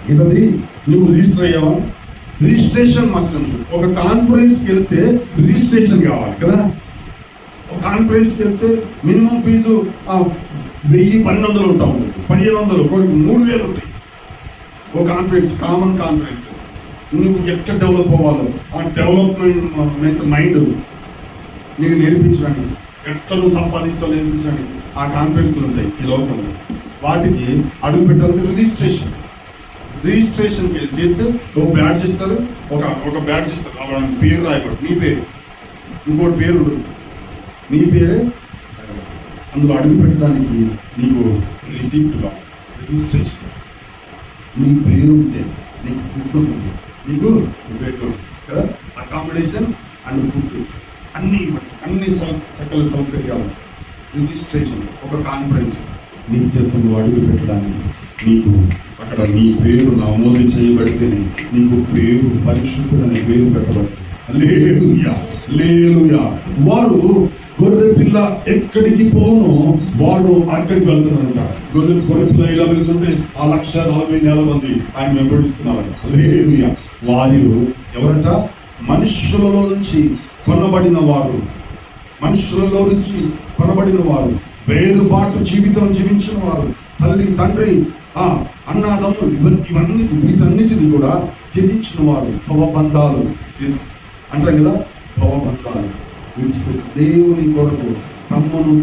ఏంటది? నువ్వు రిజిస్టర్ అయ్యావా? Registration must. ఒక కాన్ఫరెన్స్కి వెళ్తే రిజిస్ట్రేషన్ కావాలి కదా. ఒక కాన్ఫరెన్స్కి వెళ్తే మినిమం ఫీజు 1000-1200 ఉంటా ఉంటుంది, 1500, 3000 ఉంటాయి. ఒక కాన్ఫరెన్స్, కామన్ కాన్ఫరెన్సెస్. నువ్వు ఎక్కడ డెవలప్ అవ్వాలో ఆ డెవలప్మెంట్ మైండ్ నీకు నేర్పించడానికి, ఎట్లా నువ్వు సంపాదించాలో నేర్పించడానికి ఆ కాన్ఫరెన్స్లు ఉంటాయి ఈ లోకంలో. వాటికి అడుగు పెట్టాలంటే రిజిస్ట్రేషన్ చేస్తే ఒక బ్యాడ్జ్ ఇస్తారు, ఒక బ్యాడ్జ్ ఇస్తారు. అవడానికి పేరు రాయబడు, నీ పేరు, ఇంకోటి పేరు ఉండదు, నీ పేరే. అందులో అడుగు పెట్టడానికి నీకు రిసిప్ట్గా రిజిస్ట్రేషన్, నీ పేరు ఉంటే నీకు ఫుడ్ ఉంటుంది, నీకు బెడ్ కదా, అకామిడేషన్ అండ్ ఫుడ్ అన్ని సకల సౌకర్యాలు. రిజిస్ట్రేషన్, ఒక కాన్ఫరెన్స్ నిత్యత్వం అడుగు పెట్టడానికి నీకు అక్కడ నీ పేరు నమోదు చేయబడితేనే నీకు పేరు పరిశుద్ధుడు అనే పేరు పెట్టబడుతుంది. హల్లెలూయా, హల్లెలూయా. వారు గొర్రె పిల్ల ఎక్కడికి పోనో వాడు అక్కడికి వెళ్తున్నారంట. గొర్రె పిల్ల ఇలా వెళ్తుంటే ఆ 140,000 మంది ఆయన వెంబడిస్తున్నారంట. హల్లెలూయా. వారు ఎవరంట? మనుషులలో నుంచి కొనబడిన వారు, మనుషులలో నుంచి కొనబడిన వారు, వేరుబాటు జీవితం జీవించిన వారు, తల్లి తండ్రి అన్నదమ్ములు వీటన్నిటిని కూడా త్యజించిన వారు, భవబంధాలు అంటాం కదా, భవబంధాలు విడిచిపెట్టి దేవుని కొరకు తమ్మును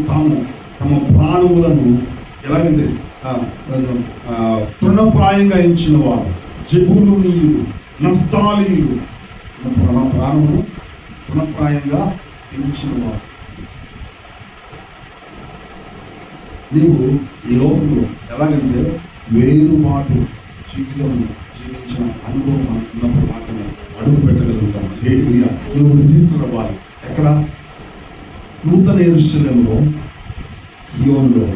తాము తమ ప్రాణములను ఎలాగైతే తృణప్రాయంగా ఎంచిన వారు, జెబూలూనీయులు, నఫ్తాలీయులు ప్రాణమును తృణప్రాయంగా ఎంచిన వారు. నీవు ఈ లోకంలో ఎలాగంటే వేరుబాటు జీవితం జీవించిన అనుభవం ఉన్నప్పుడు మాత్రమే అడుగు పెట్టగలుగుతాం. హల్లెలూయా. నువ్వు రిజిస్టర్ అవ్వాలి. ఎక్కడ? నూతన యెరూషలేములో, సియోనులో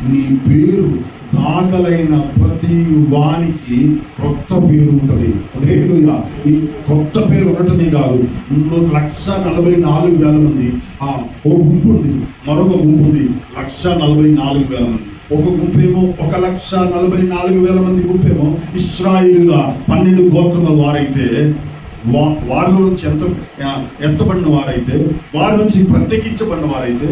నీ పేరు దాఖలైన ప్రతి వానికి కొత్త పేరు ఉంటుంది. హల్లెలూయా. ఈ కొత్త పేరు ఉండటమే కాదు, 144,000 మంది ఓ గుంపు ఉంది, మరొక గుంపు ఉంది 144,000 మంది. ఒక గుంపేమో 144,000 మంది గుంపేమో ఇశ్రాయేలుల 12 గోత్రముల వారైతే, వారిలో నుంచి ఎత్తబడిన వారైతే, వారి నుంచి ప్రత్యేకించబడిన వారైతే,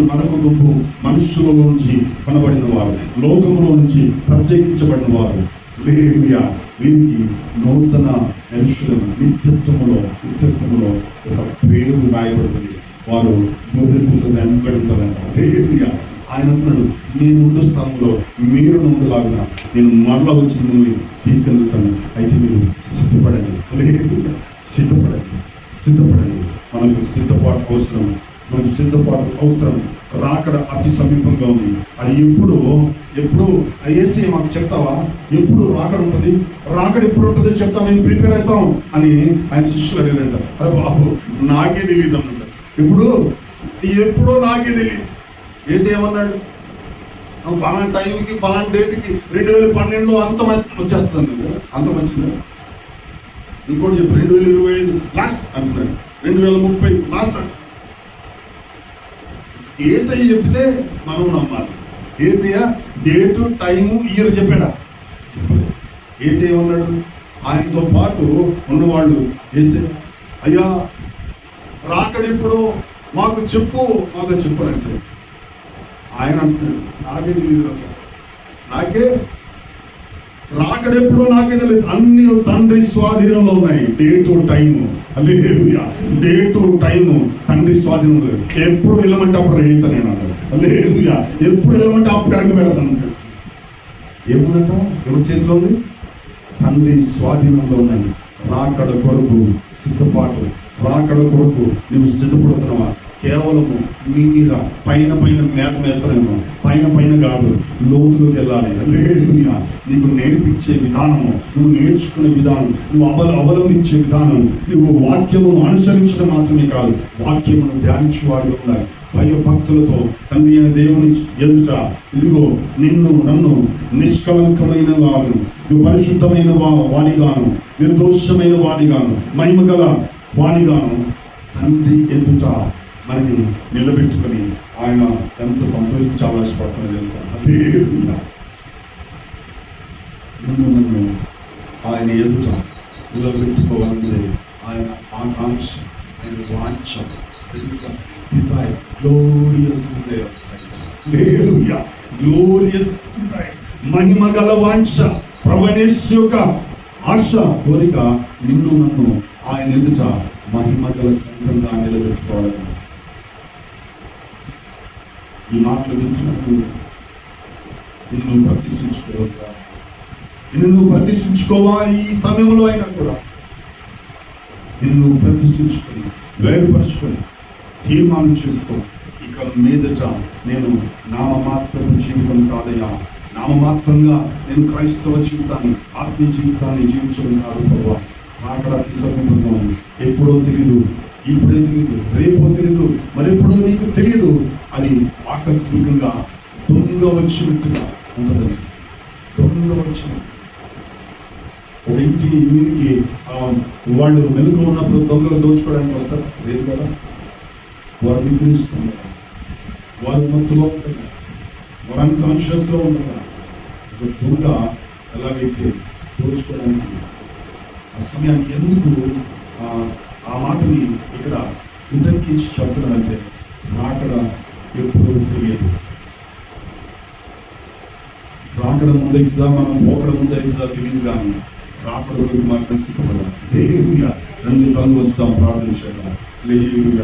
మరొక గుంపు మనుషులలో నుంచి కనబడిన వారు, లోకంలో నుంచి ప్రత్యేకించబడిన వారు. హల్లెలూయా. వీరికి నూతన యెరూషలేము నిత్యత్వములో ఒక పేరు రాయబడుతుంది. వారు గొర్రెపిల్లను వెంబడుతారంట. హల్లెలూయా. ఆయన అంటున్నాడు, నేను ఉండు స్థలంలో మీరు ఉండలాగున నేను మరలా వచ్చి మిమ్మల్ని తీసుకెళ్తాను. అయితే మీరు సిద్ధపడండి. హల్లెలూయా. సిద్ధపడండి. మనకు సిద్ధపాటు అవసరం. రాకడ అతి సమీపంగా ఉంది. అది ఎప్పుడు ఏసీ మాకు చెప్తావా? ఎప్పుడు రాకడ ఉంటుంది? రాకడ ఎప్పుడు ఉంటుందో చెప్తాం, మేము ప్రిపేర్ అవుతాం అని ఆయన శిష్యులు అడిగారంట. అరే బాబు, నాకే తెలియదు అన్నట్టు. ఎప్పుడో నాకే తెలియదు. ఏసీ ఏమన్నాడు? ఫలానా టైంకి ఫలానా డేట్కి 2012లో అంతం వచ్చేస్తుంది. అంతం వచ్చింది. ఇంకోటి చెప్పు, 2025 లాస్ట్ అంటున్నాడు, 2030 లాస్ట్ అంట. ఏసయ్య చెప్తే మనం నమ్మాలి. ఏసయ్య డేటు, టైము, ఇయర్ చెప్పాడా? చెప్పలేదు. ఏసయ్య ఏమన్నాడు? ఆయనతో పాటు ఉన్నవాళ్ళు ఏసయ్య, అయ్యా రాకడెప్పుడు మాతో చెప్పారంటే ఆయన అంటున్నాడు, నాకే తెలియదు, రాకడెప్పుడో నాకే తెలియదు. అన్ని తండ్రి స్వాధీనంలో ఉన్నాయి. Date, time. హల్లెలూయా. డేటు, టైము తండ్రి స్వాధీనంలో. ఎప్పుడు వెళ్ళమంటే అప్పుడు రెడీ అవుతాను నేను అన్నాడు. హల్లెలూయా. ఎప్పుడు వెళ్ళమంటే అప్పుడు అడుగు పెడతాను అంటాడు. ఏముందట? ఎవరి చేతిలో ఉంది? తండ్రి స్వాధీనంలో ఉన్నాయి. రాకడ కొరకు సిద్ధపాటు. రాకడ కొరకు నువ్వు సిద్ధపడుతున్నావా? కేవలము మీ మీద పైన మేతనేమో, పైన కాదు, లోతులోకి వెళ్ళాలి. హల్లెలూయా. నీకు నేర్పించే విధానము, నువ్వు నేర్చుకునే విధానం, నువ్వు అవలంబించే విధానం, నువ్వు వాక్యమును అనుసరించడం మాత్రమే కాదు, వాక్యమును ధ్యానించేవాడుగా ఉండాలి. భయభక్తులతో తండ్రి అయిన దేవుని ఎదుట, ఇదిగో నన్ను నిష్కలంకమైన వాడు, నువ్వు పరిశుద్ధమైన వానిగాను, నిర్దోషమైన వానిగాను, మహిమగల వానిగాను తండ్రి ఎదుట మనని నిలబెట్టుకొని ఆయన ఎంత సంతోషించాలని ఆశపడుతుందో తెలుసా? అదే నన్ను ఆయన ఎదుట నిలబెట్టుకోవాలన్నది ఆయన ఆకాంక్ష, ఆయన వాంఛ, డిజైర్, గ్లోరియస్ డిజైర్, హల్లెలూయా, గ్లోరియస్ డిజైర్, మహిమ గల వాంఛ, ప్రభుయేసు యొక్క ఆశ, కోరిక నిన్ను నన్ను ఆయన ఎదుట మహిమ గల సంఘంగా నిలబెట్టుకోవాలని. ఈ మాటలు వింటున్నప్పుడు నిన్ను ప్రతిష్ఠించుకోవద్దా? నిన్ను ప్రతిష్ఠించుకోవాలి. ఈ సమయంలో అయినా కూడా నిన్ను ప్రతిష్ఠించుకొని వేరుపరుచుకొని తీర్మానం చేసుకో, ఇక మీదట నేను నామమాత్రపు జీవితం కాదయ్యా, నామమాత్రంగా నేను క్రైస్తవ జీవితాన్ని, ఆత్మీయ జీవితాన్ని జీవించడం కాదు ప్రభువా. అక్కడ సమీపంగా ఉంది. ఎప్పుడో తెలియదు, ఇప్పుడే తెలియదు, రేపో తెలియదు, మరెప్పుడో నీకు తెలియదు. అది ఆకస్మికంగా దొంగ వచ్చినట్టుగా ఉంటుందండి. దొంగ వచ్చినట్టు ఒక ఇంటి మీదకి వాళ్ళు మెలుగు ఉన్నప్పుడు దొంగలు దోచుకోవడానికి వస్తారు, లేదు కదా. వారు నిద్రిస్తున్నారు, వారు మత్తులో ఉండగా, వారు అన్కాన్షియస్లో ఉండగా ఒక దొంగ ఎలాగైతే దోచుకోవడానికి ఆ సమయాన్ని ఎందుకు ఆ మాటని ఇక్కడ ఉటంకించి చెప్తున్నాడంటే రాకడ ఎప్పుడూ తెలియదు. రాకడ ముందైతుందా, మనం పోకడ ముందైతుందా తెలియదు, కానీ రాకడ మాత్రం సిద్ధపడాలి. హల్లెలూయా. 2 కళ్ళు వస్తాం ప్రార్థించాలి. హల్లెలూయా.